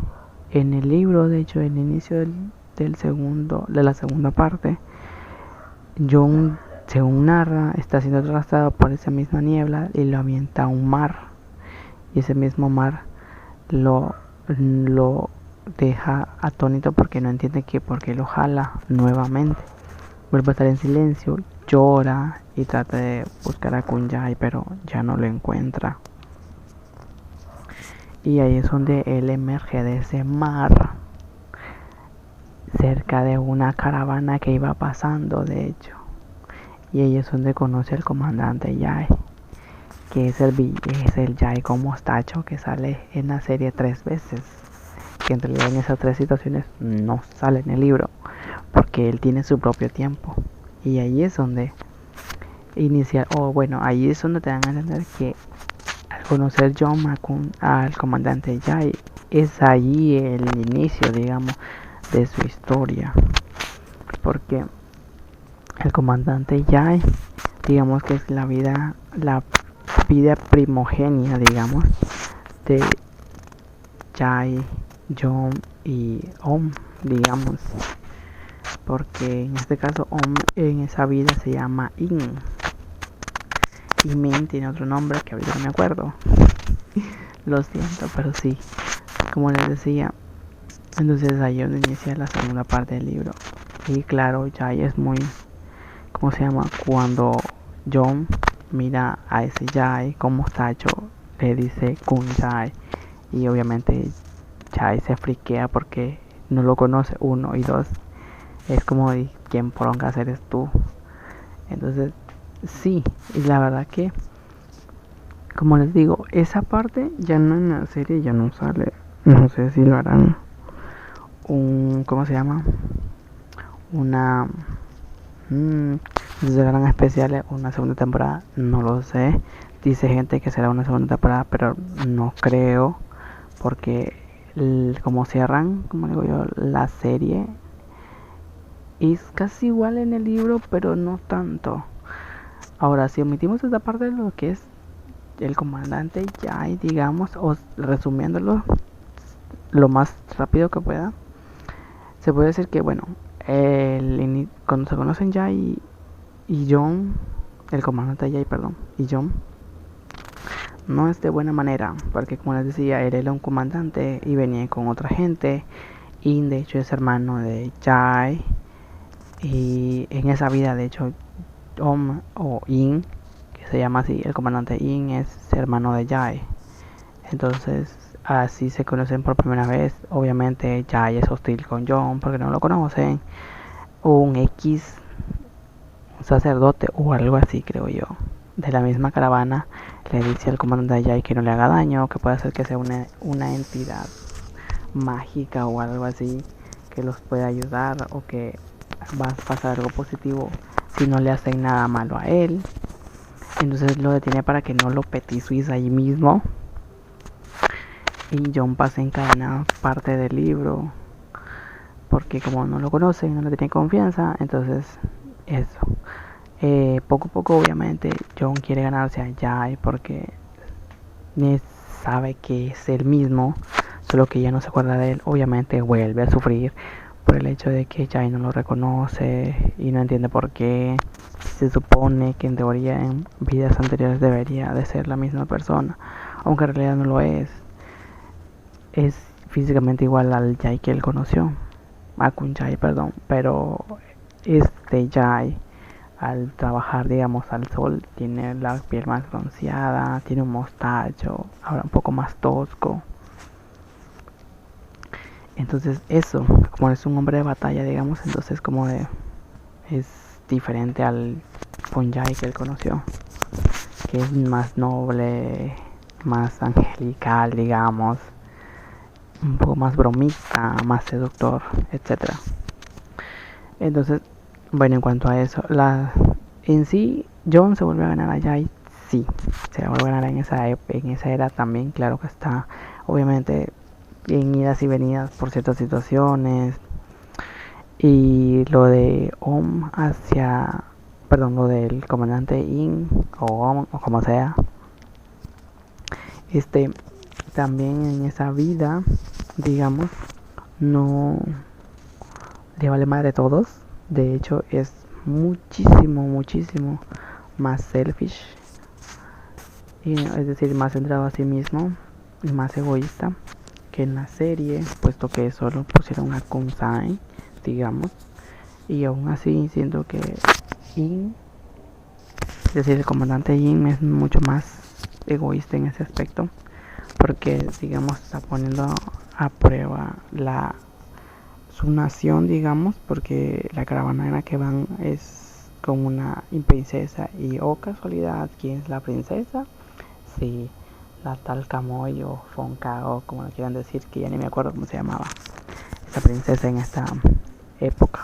En el libro, de hecho, en el inicio de la segunda parte, John, según narra, está siendo arrastrado por esa misma niebla y lo avienta a un mar, y ese mismo mar lo deja atónito porque no entiende por qué lo jala nuevamente. Vuelve a estar en silencio, llora y trata de buscar a Gunjai, pero ya no lo encuentra. Y ahí es donde él emerge de ese mar, cerca de una caravana que iba pasando, de hecho. Y ahí es donde conoce al comandante Jai, que es el Jai con mostacho que sale en la serie 3 veces, que en realidad en esas 3 situaciones no sale en el libro, porque él tiene su propio tiempo. Y ahí es donde ahí es donde te dan a entender que al conocer John al comandante Jai, es ahí el inicio, digamos, de su historia, porque el comandante Jai, digamos que es la vida primogenia, digamos, de Jai, John y Om, digamos, porque en este caso Om en esa vida se llama In, y Min tiene otro nombre que ahorita no me acuerdo. Lo siento, pero sí, como les decía, Entonces ahí es donde inicia la segunda parte del libro. Y claro, Jai es muy, ¿cómo se llama? Cuando John mira a ese Jai como Sacho, le dice Kun Jai. Y obviamente Jai se friquea porque no lo conoce, uno, y dos, es como de quién porongas eres tú. Entonces, sí, y la verdad que, como les digo, esa parte ya no en la serie ya no sale. No sé si lo harán ¿cómo se llama? Una si serán especiales una segunda temporada, no lo sé. Dice gente que será una segunda temporada, pero no creo, porque como cierran, como digo yo, la serie es casi igual en el libro, pero no tanto. Ahora, si omitimos esta parte de lo que es el comandante Jai, digamos, o resumiéndolo lo más rápido que pueda, se puede decir que, bueno, cuando se conocen Jai y John, el comandante Jai, perdón, y John, no es de buena manera, porque como les decía, él era un comandante y venía con otra gente, y de hecho es hermano de Jai, y en esa vida, de hecho, Tom o In, que se llama así, el comandante In es hermano de Jai. Entonces, así se conocen por primera vez. Obviamente, Jai es hostil con John porque no lo conocen. Un X, un sacerdote o algo así, creo yo, de la misma caravana, le dice al comandante Jai que no le haga daño, que puede ser que sea una entidad mágica o algo así que los pueda ayudar, o que va a pasar algo positivo si no le hacen nada malo a él. Entonces lo detiene para que no lo petisuiza ahí mismo. Y John pasa encadenado parte del libro porque como no lo conoce y no le tiene confianza, entonces eso. Poco a poco obviamente John quiere ganarse a Jai porque sabe que es el mismo, solo que ya no se acuerda de él. Obviamente vuelve a sufrir por el hecho de que Jai no lo reconoce y no entiende por qué. Se supone que en teoría en vidas anteriores debería de ser la misma persona, aunque en realidad no lo es. Es físicamente igual al Jai que él conoció, a Kun Jai, perdón, pero este Jai, al trabajar, digamos, al sol, tiene la piel más bronceada, tiene un mostacho, ahora un poco más tosco. Entonces eso, como es un hombre de batalla, digamos, entonces como de, es diferente al Kun Jai que él conoció, que es más noble, más angelical, digamos, un poco más bromista, más seductor, etcétera. Entonces, bueno, en cuanto a eso, en sí, John se vuelve a ganar a Jai, sí, se vuelve a ganar en esa era también, claro que está, obviamente, en idas y venidas por ciertas situaciones, y lo de lo del comandante In, o como sea, también en esa vida, digamos, no le vale madre a todos. De hecho, es muchísimo más selfish, es decir, más centrado a sí mismo y más egoísta que en la serie, puesto que solo pusieron a Kunsai, digamos, y aún así siento que In, es decir, el comandante In es mucho más egoísta en ese aspecto, porque digamos está poniendo a prueba su nación, digamos, porque la caravana en la que van es con una princesa, y oh casualidad, ¿quién es la princesa? Sí, la tal Kamoy o Fonka, o como lo quieran decir, que ya ni me acuerdo cómo se llamaba esa princesa en esta época.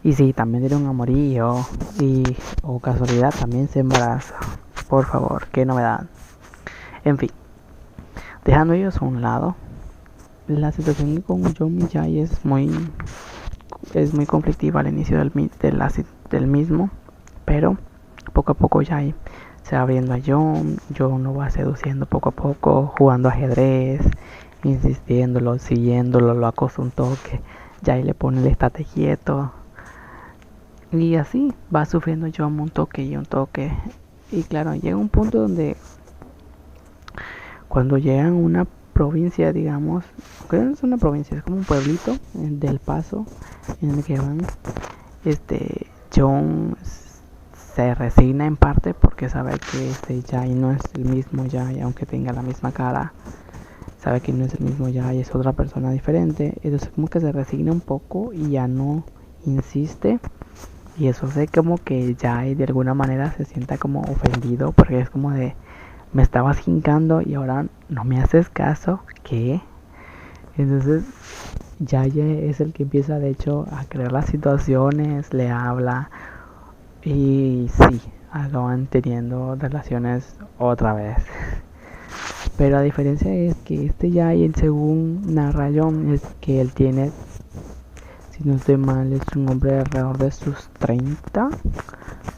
Y sí, también tiene un amorío, y oh casualidad también se embaraza. Por favor, qué novedad. En fin, dejando ellos a un lado, la situación con John y Jai es muy conflictiva al inicio del mismo, pero poco a poco Jai se va abriendo a John lo va seduciendo poco a poco, jugando ajedrez, insistiéndolo, siguiéndolo, lo acosa un toque, Jai le pone el estate quieto, y así va sufriendo John un toque y un toque. Y claro, llega un punto donde cuando llegan a una provincia, digamos, creo que no es una provincia, es como un pueblito del Paso en el que van, John se resigna en parte porque sabe que Jay no es el mismo Jay, aunque tenga la misma cara, sabe que no es el mismo Jay, es otra persona diferente, entonces como que se resigna un poco y ya no insiste. Y eso hace como que Jay de alguna manera se sienta como ofendido, porque es como de, me estabas hincando y ahora no me haces caso, ¿qué? Entonces Jay es el que empieza de hecho a crear las situaciones, le habla y sí, acaban teniendo relaciones otra vez. Pero la diferencia es que Jay, según narra John, es que él tiene, si no estoy mal, es un hombre de alrededor de sus 30,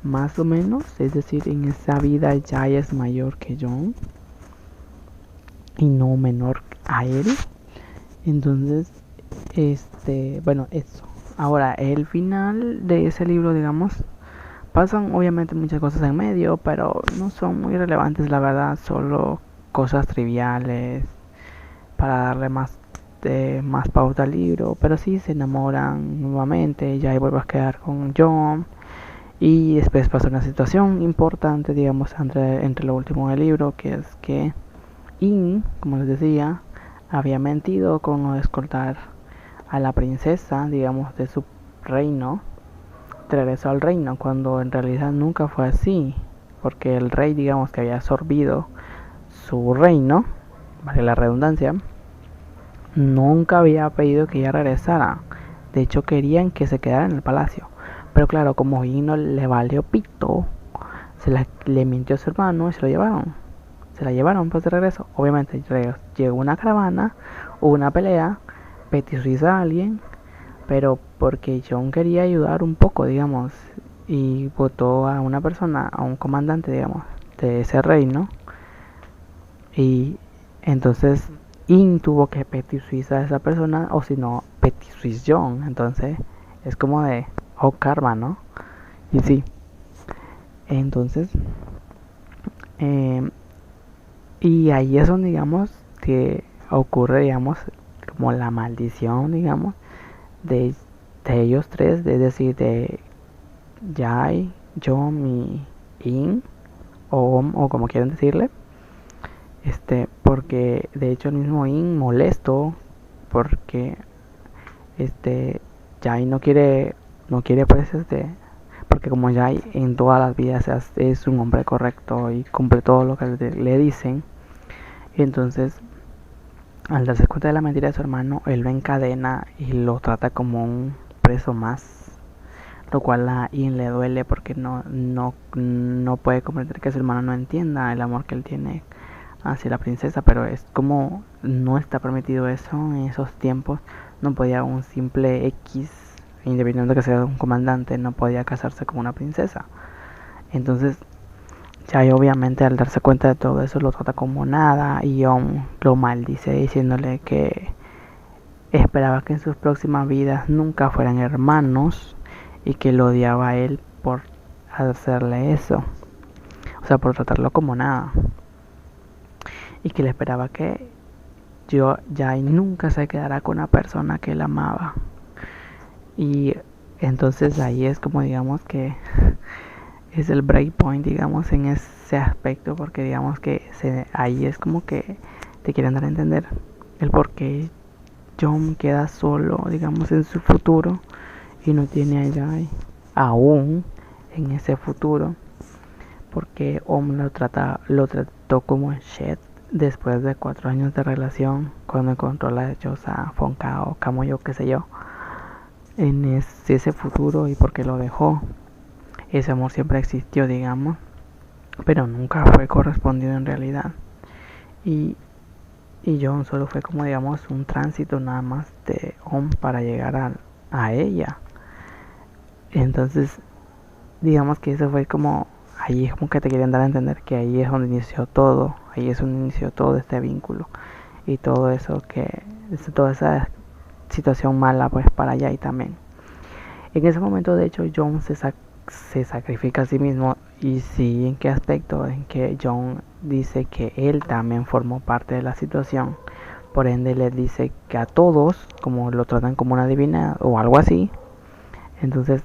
más o menos. Es decir, en esa vida Jay es mayor que John y no menor a él. Entonces, bueno, eso. Ahora, el final de ese libro, digamos, pasan obviamente muchas cosas en medio, pero no son muy relevantes, la verdad, solo cosas triviales para darle más pauta al libro, pero sí se enamoran nuevamente, ya vuelve a quedar con John y después pasa una situación importante, digamos, entre lo último del libro, que es que In, como les decía, había mentido con lo de escoltar a la princesa, digamos, de su reino, de regreso al reino, cuando en realidad nunca fue así, porque el rey, digamos, que había absorbido su reino, vale la redundancia, nunca había pedido que ella regresara. De hecho, querían que se quedara en el palacio. Pero claro, como Gino le valió pito, le mintió a su hermano y se lo llevaron. Se la llevaron pues de regreso. Obviamente llegó una caravana, hubo una pelea, peticionó a alguien, pero porque John quería ayudar un poco, digamos, y votó a una persona, a un comandante, digamos, de ese reino. Y entonces In tuvo que Petit Suisse a esa persona, o si no, Petit Suisse John. Entonces es como de, oh karma, ¿no? Y sí. Entonces, y ahí es donde, digamos, que ocurre, digamos, como la maldición, digamos, de ellos tres, es decir, de Jai, John y In, o como quieran decirle. Porque de hecho el mismo In molesto porque Jai no quiere pues porque como Jai en todas las vidas es un hombre correcto y cumple todo lo que le dicen, entonces al darse cuenta de la mentira de su hermano, él lo encadena y lo trata como un preso más, lo cual a In le duele porque no puede comprender que su hermano no entienda el amor que él tiene hacia la princesa, pero es como no está permitido eso en esos tiempos. No podía un simple X, independientemente de que sea un comandante, no podía casarse con una princesa. Entonces Jai obviamente al darse cuenta de todo eso lo trata como nada y Om lo maldice diciéndole que esperaba que en sus próximas vidas nunca fueran hermanos y que lo odiaba a él por hacerle eso, o sea, por tratarlo como nada, y que le esperaba que Jai nunca se quedará con una persona que él amaba. Y entonces ahí es como digamos que es el breakpoint, digamos, en ese aspecto, porque digamos que ahí es como que te quieren dar a entender el por qué John queda solo, digamos, en su futuro y no tiene a Jai aún en ese futuro, porque Om lo trató como Shed después de 4 años de relación, cuando encontró la dichosa Fonka o Camoyo, qué sé yo, en ese futuro, y porque lo dejó. Ese amor siempre existió, digamos, pero nunca fue correspondido en realidad. Y John solo fue como, digamos, un tránsito nada más de Om para llegar a ella. Entonces, digamos que eso fue como, ahí es como que te querían dar a entender que ahí es donde inició todo, ahí es donde inició todo este vínculo y todo eso toda esa situación mala pues para allá. Y también en ese momento de hecho John se sacrifica a sí mismo. Y sí, ¿en qué aspecto? En que John dice que él también formó parte de la situación, Por ende le dice que a todos, como lo tratan como una divina o algo así, entonces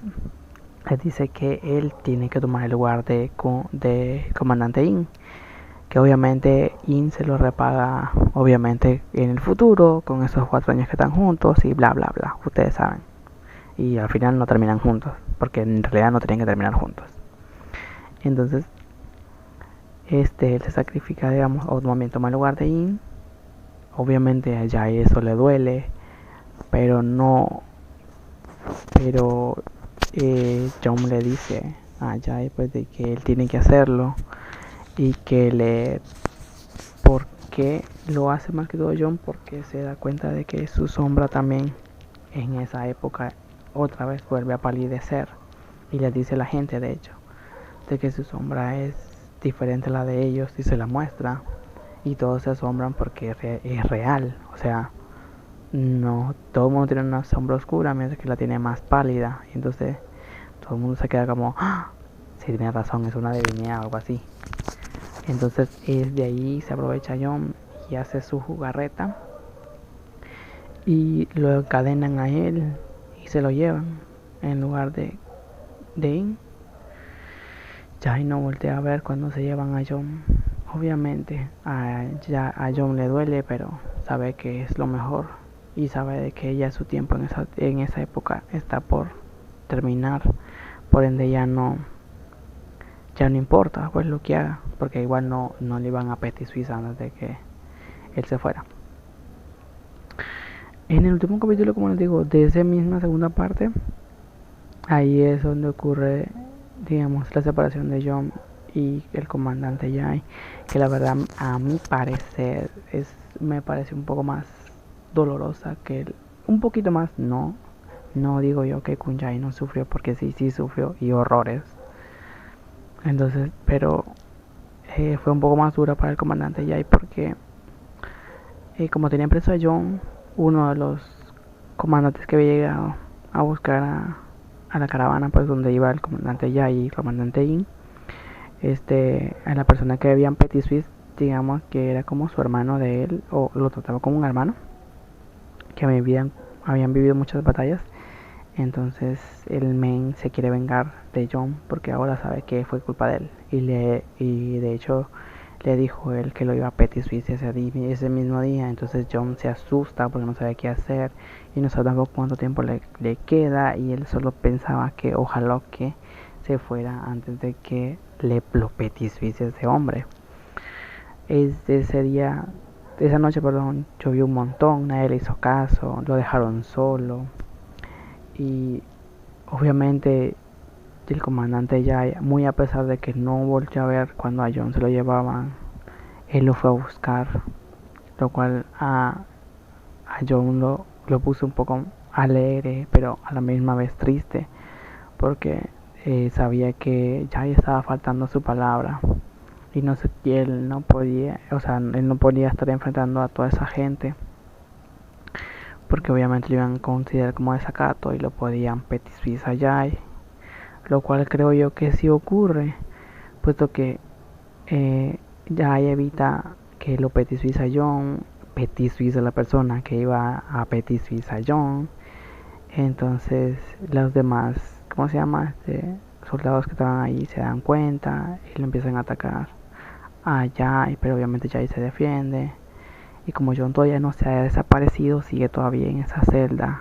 le dice que él tiene que tomar el lugar de comandante In, que obviamente In se lo repaga obviamente en el futuro con esos 4 años que están juntos y bla bla bla, ustedes saben. Y al final no terminan juntos, porque en realidad no tenían que terminar juntos. Entonces él se sacrifica, digamos, o también toma el lugar de In. Obviamente a Jai eso le duele, pero no, pero John le dice a Jai pues de que él tiene que hacerlo y que ¿por qué lo hace más que todo John? Porque se da cuenta de que su sombra también en esa época otra vez vuelve a palidecer, y le dice a la gente, de hecho, de que su sombra es diferente a la de ellos y se la muestra, y todos se asombran porque es real. O sea, no, todo el mundo tiene una sombra oscura mientras que la tiene más pálida, y entonces todo el mundo se queda como, ¡ah! Si tiene razón, es una divinidad o algo así. Entonces de ahí se aprovecha John y hace su jugarreta y lo encadenan a él y se lo llevan en lugar de In. Jai no voltea a ver cuando se llevan a John. Obviamente a John le duele, pero sabe que es lo mejor y sabe de que ya su tiempo en esa época está por terminar. Por ende ya no importa pues lo que haga, porque igual no le iban a Petit Suisse antes de que él se fuera. En el último capítulo, como les digo, de esa misma segunda parte, ahí es donde ocurre, digamos, la separación de John y el comandante Jai, que la verdad a mi parecer me parece un poco más dolorosa que un poquito más, no digo yo que Kun Jai no sufrió, porque sí sufrió y horrores. Entonces, pero fue un poco más dura para el comandante Jai porque como tenía preso a John, uno de los comandantes que había llegado a buscar a la caravana, pues donde iba el comandante Jai y el comandante In, a la persona que había en Petit Suisse, digamos que era como su hermano de él, o lo trataba como un hermano, que habían vivido muchas batallas. Entonces el men se quiere vengar de John porque ahora sabe que fue culpa de él, y de hecho le dijo él que lo iba a Petit Suisse ese mismo día. Entonces John se asusta porque no sabe qué hacer y no sabe tampoco cuánto tiempo le queda, y él solo pensaba que ojalá que se fuera antes de que lo Petit Suisse ese hombre. Esa noche, perdón, llovió un montón, nadie le hizo caso, lo dejaron solo, y obviamente el comandante ya, muy a pesar de que no volvió a ver cuando a John se lo llevaban, él lo fue a buscar, lo cual a John lo puso un poco alegre, pero a la misma vez triste, porque sabía que ya estaba faltando su palabra, y no sé, y él no podía, o sea, él no podía estar enfrentando a toda esa gente, porque obviamente lo iban a considerar como desacato y lo podían Petit Suisse allá, lo cual creo yo que sí ocurre, puesto que Jai evita que lo Petit Suisse a John, Petit Suisse a la persona que iba a Petit Suisse a John. Entonces los demás, ¿cómo se llama? Soldados que estaban ahí se dan cuenta y lo empiezan a atacar a Jai, pero obviamente Jai se defiende. Y como John todavía no se ha desaparecido, sigue todavía en esa celda.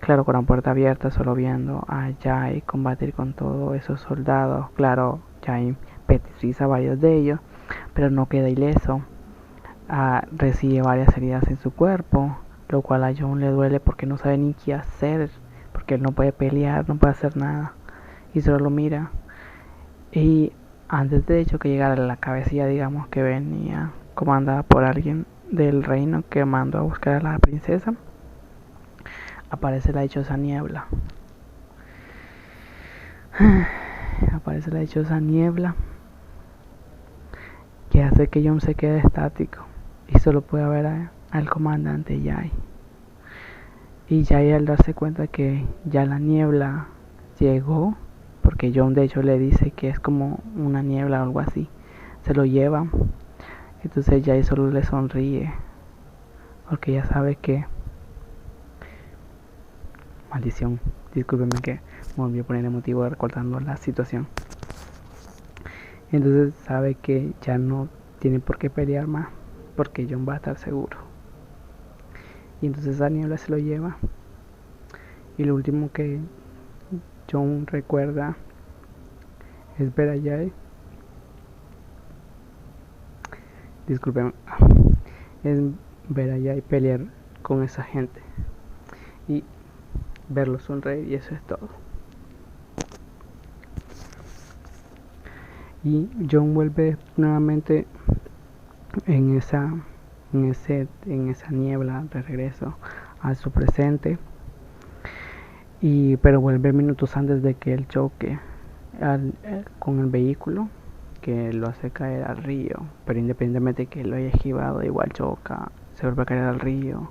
Claro, con la puerta abierta, solo viendo a Jai combatir con todos esos soldados. Claro, Jai petiza a varios de ellos, pero no queda ileso. Recibe varias heridas en su cuerpo, lo cual a John le duele porque no sabe ni qué hacer, porque él no puede pelear, no puede hacer nada, y solo lo mira. Y antes de hecho que llegara la cabecilla, digamos, que venía comandada por alguien del reino que mandó a buscar a la princesa, aparece la dichosa niebla. Aparece la dichosa niebla que hace que John se quede estático y solo puede ver al comandante Jai. Y Jai, al darse cuenta que ya la niebla llegó, porque John de hecho le dice que es como una niebla o algo así, se lo lleva. Entonces Jai solo le sonríe porque ya sabe que... Maldición, discúlpenme que me volví a poner emotivo recordando la situación. Entonces sabe que ya no tiene por qué pelear más, porque Jon va a estar seguro. Y entonces esa niebla se lo lleva. Y lo último que Jon recuerda es ver a Jai. Disculpen, es ver a Jai pelear con esa gente y verlo sonreír, y eso es todo. Y Jon vuelve nuevamente en esa niebla de regreso a su presente, pero vuelve minutos antes de que él choque con el vehículo que lo hace caer al río, pero independientemente de que lo haya esquivado, igual choca, se vuelve a caer al río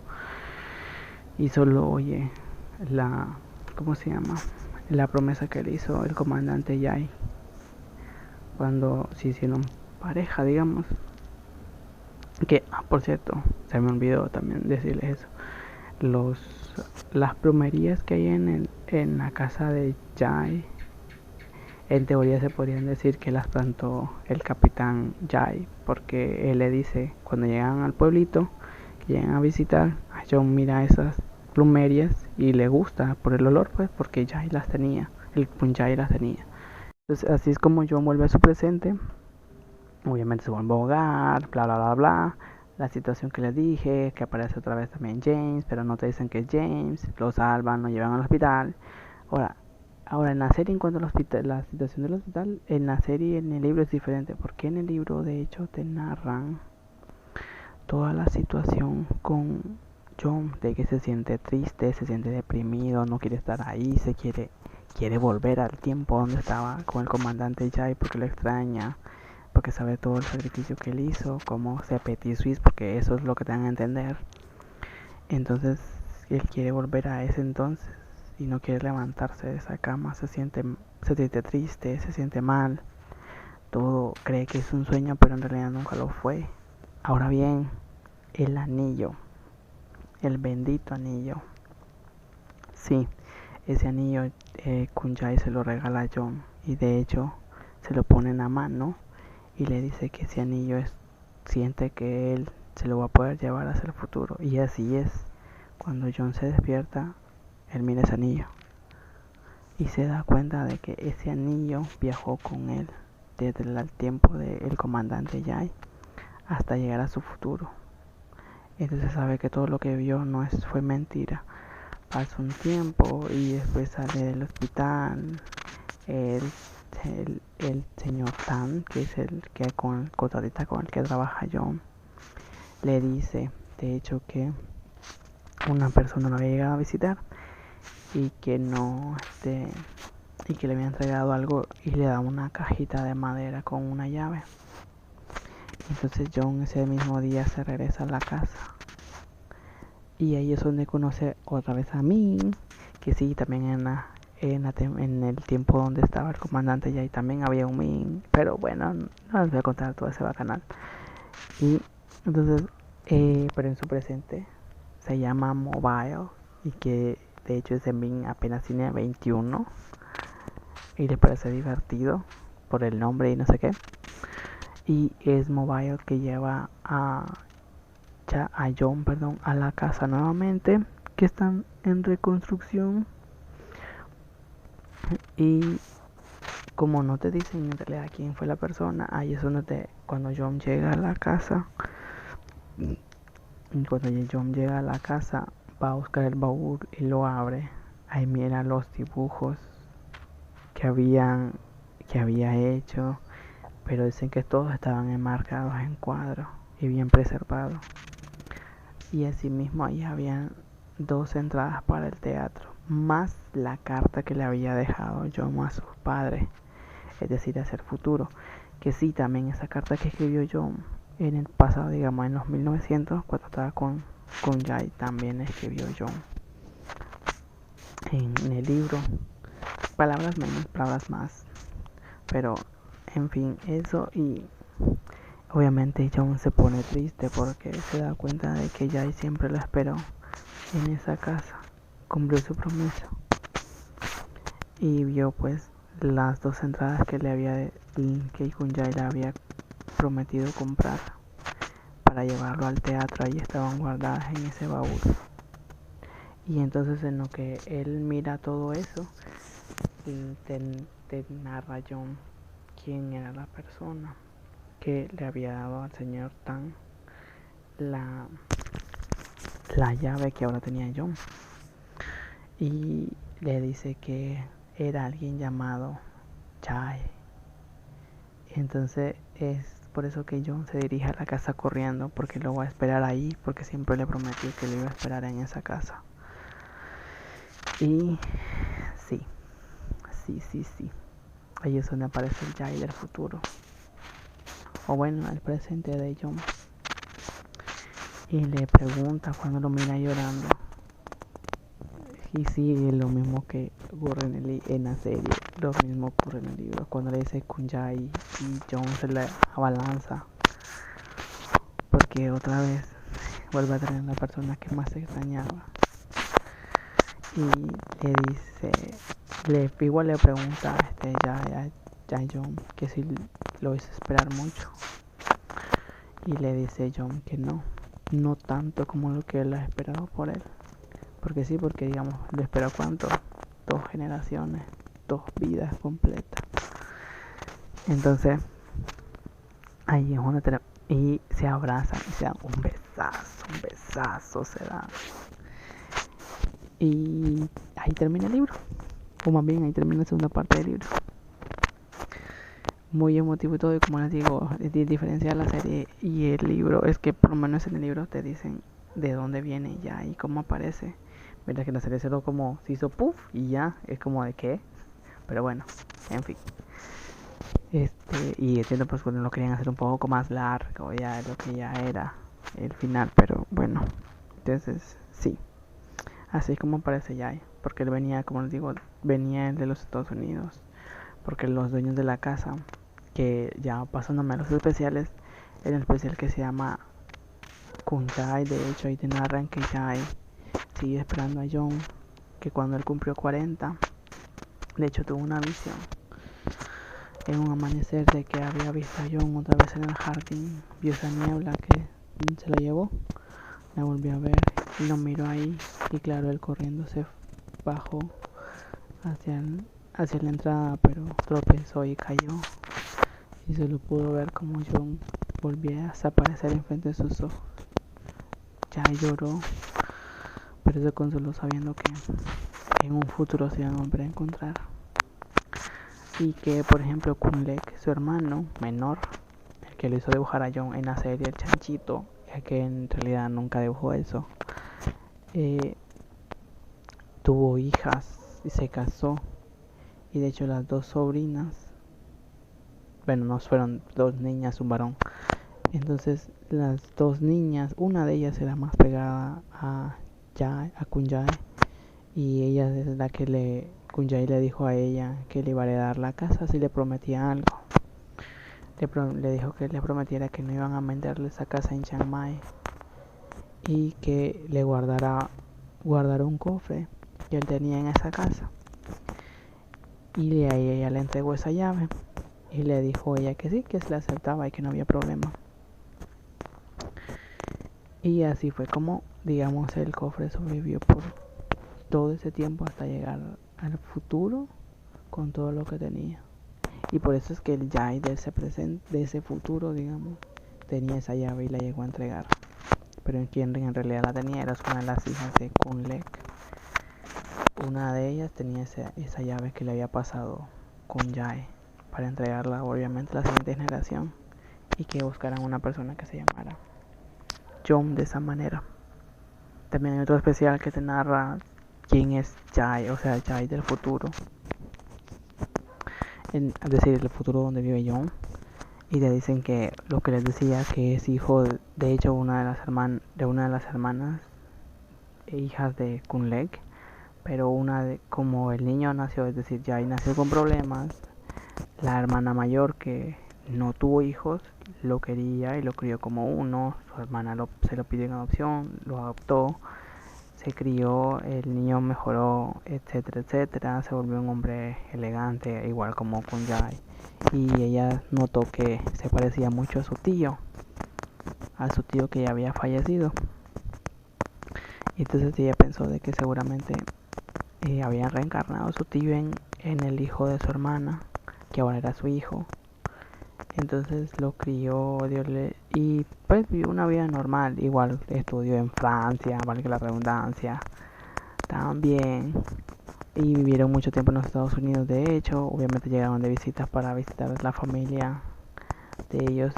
y solo oye la... ¿cómo se llama? La promesa que le hizo el comandante Jai cuando se hicieron pareja, digamos. Que, por cierto, se me olvidó también decirles eso. Las plomerías que hay en la casa de Jai, en teoría se podrían decir que las plantó el capitán Jai, porque él le dice, cuando llegan al pueblito, que llegan a visitar, a Jon mira esas plumerias y le gusta por el olor, pues, porque Jai las tenía, el Jai las tenía. Entonces, así es como Jon vuelve a su presente. Obviamente se vuelve a ahogar, bla bla bla bla. La situación que les dije, que aparece otra vez también James, pero no te dicen que es James, lo salvan, lo llevan al hospital. Ahora en la serie, en cuanto a la situación del hospital, en la serie, en el libro es diferente, porque en el libro de hecho te narran toda la situación con Jon, de que se siente triste, se siente deprimido, no quiere estar ahí, quiere volver al tiempo donde estaba con el comandante Jai porque lo extraña, porque sabe todo el sacrificio que él hizo, cómo se Petit Suisse, porque eso es lo que te dan a entender. Entonces él quiere volver a ese entonces y no quiere levantarse de esa cama, se siente triste, se siente mal, todo cree que es un sueño, pero en realidad nunca lo fue. Ahora bien, el anillo, el bendito anillo, sí, ese anillo Kunjai se lo regala a Jon, y de hecho se lo pone en la mano y le dice que ese anillo siente que él se lo va a poder llevar hacia el futuro. Y así es. Cuando Jon se despierta, él mira ese anillo y se da cuenta de que ese anillo viajó con él desde el tiempo del comandante Jai hasta llegar a su futuro. Entonces sabe que todo lo que vio fue mentira. Pasa un tiempo y después sale del hospital. El señor Tan, que es el que con el contratista con el que trabaja Jon, le dice, de hecho, que una persona lo había llegado a visitar y que y que le había entregado algo, y le da una cajita de madera con una llave. Entonces Jon ese mismo día se regresa a la casa y ahí es donde conoce otra vez a Min, que sí, también en el tiempo donde estaba el comandante ya, y también había un Min, pero bueno, no les voy a contar todo ese bacanal. Y entonces, pero en su presente se llama Mobile, y que de hecho ese Min apenas tiene 21 y le parece divertido por el nombre y no sé qué. Y es Mobile que lleva a Jon, a la casa nuevamente, que están en reconstrucción. Y como no te dicen en realidad quién fue la persona, ahí es donde cuando Jon llega a la casa, va a buscar el baúl y lo abre. Ahí mira los dibujos que había hecho, pero dicen que todos estaban enmarcados en cuadros y bien preservados. Y asimismo ahí habían 2 entradas para el teatro, más la carta que le había dejado Jon a sus padres, es decir, hacia el futuro. Que sí, también esa carta que escribió Jon en el pasado, digamos en los 1900, cuando estaba con Jai, también escribió Jon en el libro. Palabras menos, palabras más. Pero, en fin, eso. Y Obviamente John se pone triste porque se da cuenta de que Jai siempre lo esperó en esa casa, cumplió su promesa y vio pues las dos entradas que que Jai le había prometido comprar para llevarlo al teatro. Ahí estaban guardadas en ese baúl. Y entonces en lo que él mira todo eso, te narra John quién era la persona que le había dado al señor Tan la llave que ahora tenía John. Y le dice que era alguien llamado Jai. Entonces es por eso que John se dirige a la casa corriendo, porque lo va a esperar ahí, porque siempre le prometió que lo iba a esperar en esa casa. Y sí. Ahí es donde aparece el Jai del futuro. O bueno, el presente de John. Y le pregunta cuando lo mira llorando. Y sí, lo mismo que ocurre en la serie, lo mismo ocurre en el libro. Cuando le dice Kunjai y John se le abalanza, porque otra vez vuelve a tener la persona que más extrañaba. Y le dice, igual le pregunta a John que si lo hizo esperar mucho. Y le dice John que no tanto como lo que él ha esperado por él. Porque sí, porque digamos, lo esperó cuánto, 2 generaciones, 2 vidas completas. Entonces, ahí es donde y se abrazan y se dan un besazo se dan. Y ahí termina el libro. O más bien, ahí termina la segunda parte del libro. Muy emotivo y todo, y como les digo, diferencia la serie y el libro es que por lo menos en el libro te dicen de dónde viene ya y cómo aparece. Mientras que en la serie solo como se hizo puff y ya, es como de qué. Pero bueno, en fin. Y entiendo pues cuando lo querían hacer un poco más largo, ya lo que ya era el final, pero bueno. Entonces, sí. Así como aparece Jai, porque él venía, como les digo, venía de los Estados Unidos, porque los dueños de la casa, que ya pasándome a los especiales, en el especial que se llama Kunjai, de hecho ahí te narran que Jai sigue esperando a John, que cuando él cumplió 40, de hecho tuvo una visión en un amanecer de que había visto a John otra vez en el jardín, vio esa niebla que se lo llevó, la volvió a ver y lo miró ahí, y claro, él corriendo se bajó hacia la entrada, pero tropezó y cayó, y se lo pudo ver como John volvía a desaparecer enfrente de sus ojos. Ya lloró, pero se consoló sabiendo que en un futuro se iban a volver a encontrar. Y que, por ejemplo, Kunlek, su hermano menor, el que lo hizo dibujar a John en la serie El Chanchito, que en realidad nunca dibujó eso, tuvo hijas y se casó. Y de hecho las 2 sobrinas, bueno, no fueron 2 niñas, un varón. Entonces las 2 niñas, una de ellas era más pegada a Kunjai, y ella es la que Kunjai le dijo a ella que le iba a dar la casa si le prometía algo. Le dijo que le prometiera que no iban a venderle esa casa en Chiang Mai y que le guardara un cofre que él tenía en esa casa. Y ahí ella le entregó esa llave y le dijo ella que sí, que se la aceptaba y que no había problema. Y así fue como, digamos, el cofre sobrevivió por todo ese tiempo hasta llegar al futuro con todo lo que tenía. Y por eso es que el Jai de ese futuro, digamos, tenía esa llave y la llegó a entregar. Pero quien en realidad la tenía era una de las hijas de Kunlek. Una de ellas tenía esa llave que le había pasado con Jai para entregarla obviamente a la siguiente generación, y que buscaran una persona que se llamara John de esa manera. También hay otro especial que te narra quién es Jai, o sea, Jai del futuro, es decir, el futuro donde vive John. Y le dicen que lo que les decía, que es hijo de hecho una de las hermanas hijas de Kunlek, pero como el niño nació, es decir, Jai nació con problemas, la hermana mayor que no tuvo hijos, lo quería y lo crió como uno. Su hermana se lo pidió en adopción, lo adoptó, se crió, el niño mejoró, etcétera, etcétera. Se volvió un hombre elegante, igual como Kunjai. Y ella notó que se parecía mucho a su tío que ya había fallecido. Y entonces ella pensó de que seguramente había reencarnado su tío en el hijo de su hermana, que ahora era su hijo. Entonces lo crió, y pues vivió una vida normal. Igual estudió en Francia, valga la redundancia, también. Y vivieron mucho tiempo en los Estados Unidos. De hecho, obviamente llegaron de visitas para visitar la familia de ellos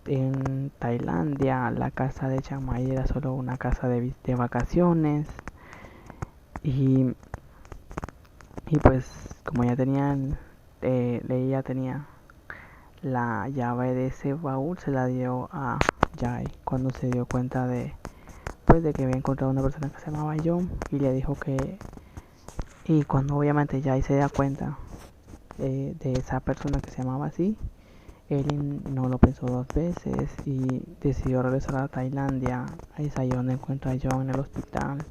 en Tailandia. La casa de Chiang Mai era solo una casa de vacaciones. Y, y pues como ya tenían, ella tenía la llave de ese baúl, se la dio a Jai cuando se dio cuenta de que había encontrado una persona que se llamaba John, y le dijo que, y cuando obviamente Jai se da cuenta de esa persona que se llamaba así, él no lo pensó dos veces y decidió regresar a Tailandia. Ahí es ahí donde encuentra a John en el hospital.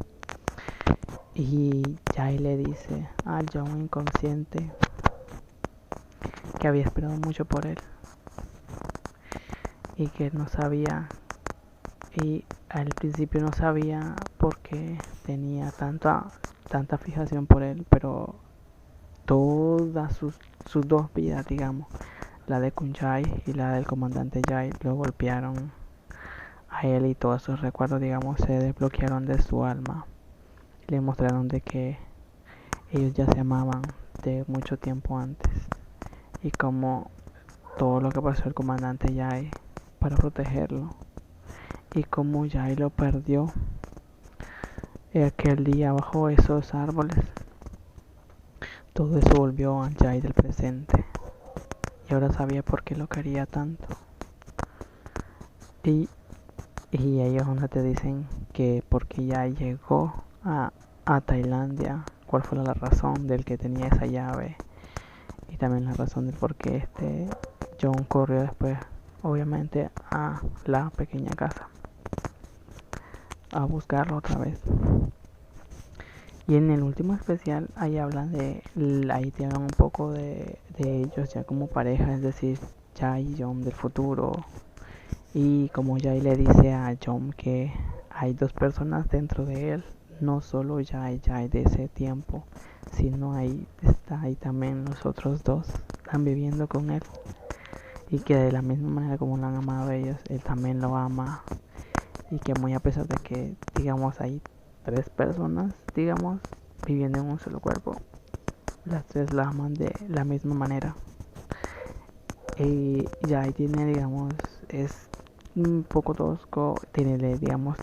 Y Jai le dice a John inconsciente que había esperado mucho por él y que no sabía, y al principio no sabía por qué tenía tanta fijación por él, pero todas sus dos vidas, digamos, la de Kunjai y la del comandante Jai, lo golpearon a él, y todos sus recuerdos, digamos, se desbloquearon de su alma. Le mostraron de que ellos ya se amaban de mucho tiempo antes, y como todo lo que pasó el comandante Jai para protegerlo, y como Jai lo perdió aquel día bajo esos árboles. Todo eso volvió al Jai del presente, y ahora sabía por qué lo quería tanto. Y, y ellos donde te dicen que porque ya llegó a Tailandia, cuál fue la razón del que tenía esa llave, y también la razón del por qué John corrió después, obviamente, a la pequeña casa a buscarlo otra vez. Y en el último especial ahí hablan ahí te hablan un poco de ellos ya como pareja, es decir, Jai y John del futuro. Y como Jai le dice a John que hay dos personas dentro de él, no solo Jai de ese tiempo, sino ahí está ahí también los otros dos, están viviendo con él. Y que de la misma manera como lo han amado ellos, él también lo ama. Y que muy a pesar de que, digamos, hay tres personas, digamos, viviendo en un solo cuerpo, las tres la aman de la misma manera. Y ya ahí tiene, digamos, es un poco tosco, digamos,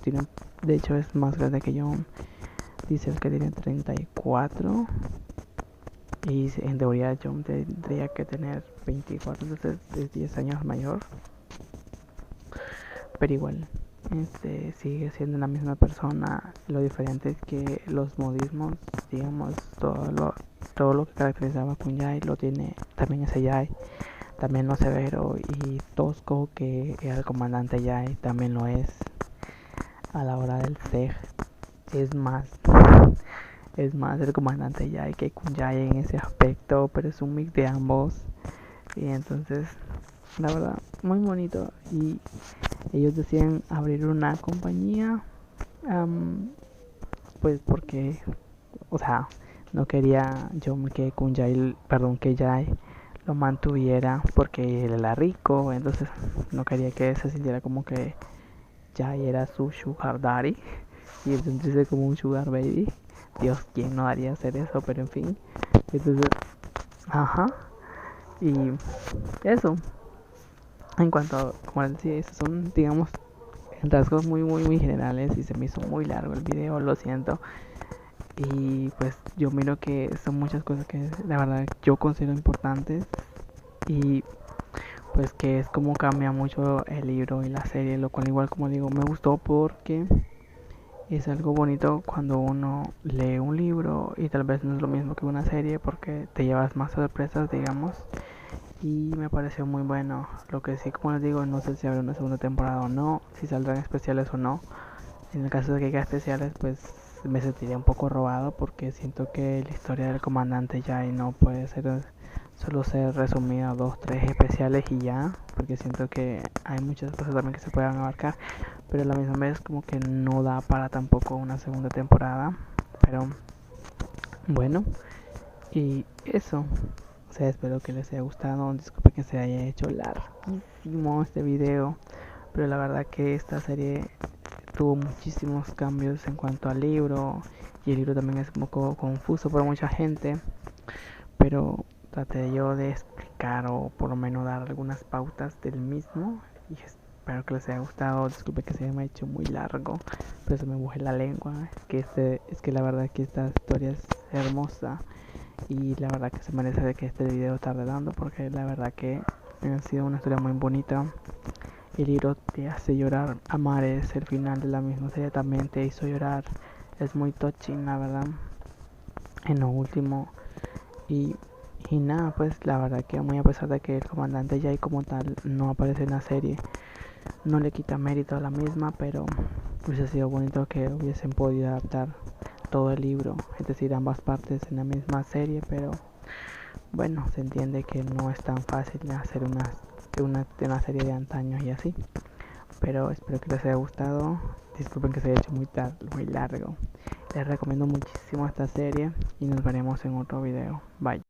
de hecho es más grande que yo, dice que tiene 34, y en teoría John tendría que tener 24, entonces es 10 años mayor, pero igual sigue siendo la misma persona. Lo diferente es que los modismos, digamos, todo lo que caracterizaba a Kunjai lo tiene también ese Jai. También lo severo y tosco que el comandante Jai también lo es a la hora del Sej. Es más, es más el comandante Jai que Kunjai en ese aspecto, pero es un mix de ambos. Y entonces, la verdad, muy bonito. Y ellos decían abrir una compañía, pues porque, o sea, no quería yo que Kunjai, perdón, que Jai lo mantuviera porque él era rico, entonces no quería que se sintiera como que Jai era su sugar daddy y él sentirse como un sugar baby. Dios, ¿quién no haría hacer eso? Pero en fin, entonces, ajá, y eso. En cuanto a, como les decía, esos son, digamos, rasgos muy generales, y se me hizo muy largo el video, lo siento. Y pues yo miro que son muchas cosas que la verdad yo considero importantes, y pues que es como cambia mucho el libro y la serie, lo cual igual como digo me gustó porque es algo bonito cuando uno lee un libro y tal vez no es lo mismo que una serie porque te llevas más sorpresas, digamos, y me pareció muy bueno. Lo que sí, como les digo, no sé si habrá una segunda temporada o no, si saldrán especiales o no. En el caso de que haya especiales, pues me sentiría un poco robado porque siento que la historia del comandante Jay no puede ser solo ser resumida a dos, tres especiales y ya, porque siento que hay muchas cosas también que se puedan abarcar, pero a la misma vez como que no da para tampoco una segunda temporada. Pero bueno, y eso. O sea, espero que les haya gustado. Disculpe que se haya hecho larguísimo este video, pero la verdad que esta serie tuvo muchísimos cambios en cuanto al libro, y el libro también es un poco confuso para mucha gente, pero traté yo de explicar o por lo menos dar algunas pautas del mismo, y espero que les haya gustado. Disculpe que se me ha hecho muy largo, pero se me buje la lengua. Es que la verdad que esta historia es hermosa, y la verdad que se merece de que este video esté dando, porque la verdad que ha sido una historia muy bonita. El libro te hace llorar a mares, el final de la misma serie también te hizo llorar. Es muy touching, la verdad, en lo último. Y, y nada, pues la verdad que muy a pesar de que el comandante Jay como tal no aparece en la serie, no le quita mérito a la misma, pero hubiese sido bonito que hubiesen podido adaptar todo el libro, es decir, ambas partes en la misma serie, pero bueno, se entiende que no es tan fácil hacer una serie de antaños y así. Pero espero que les haya gustado. Disculpen que se haya hecho muy largo. Les recomiendo muchísimo esta serie y nos veremos en otro video. Bye.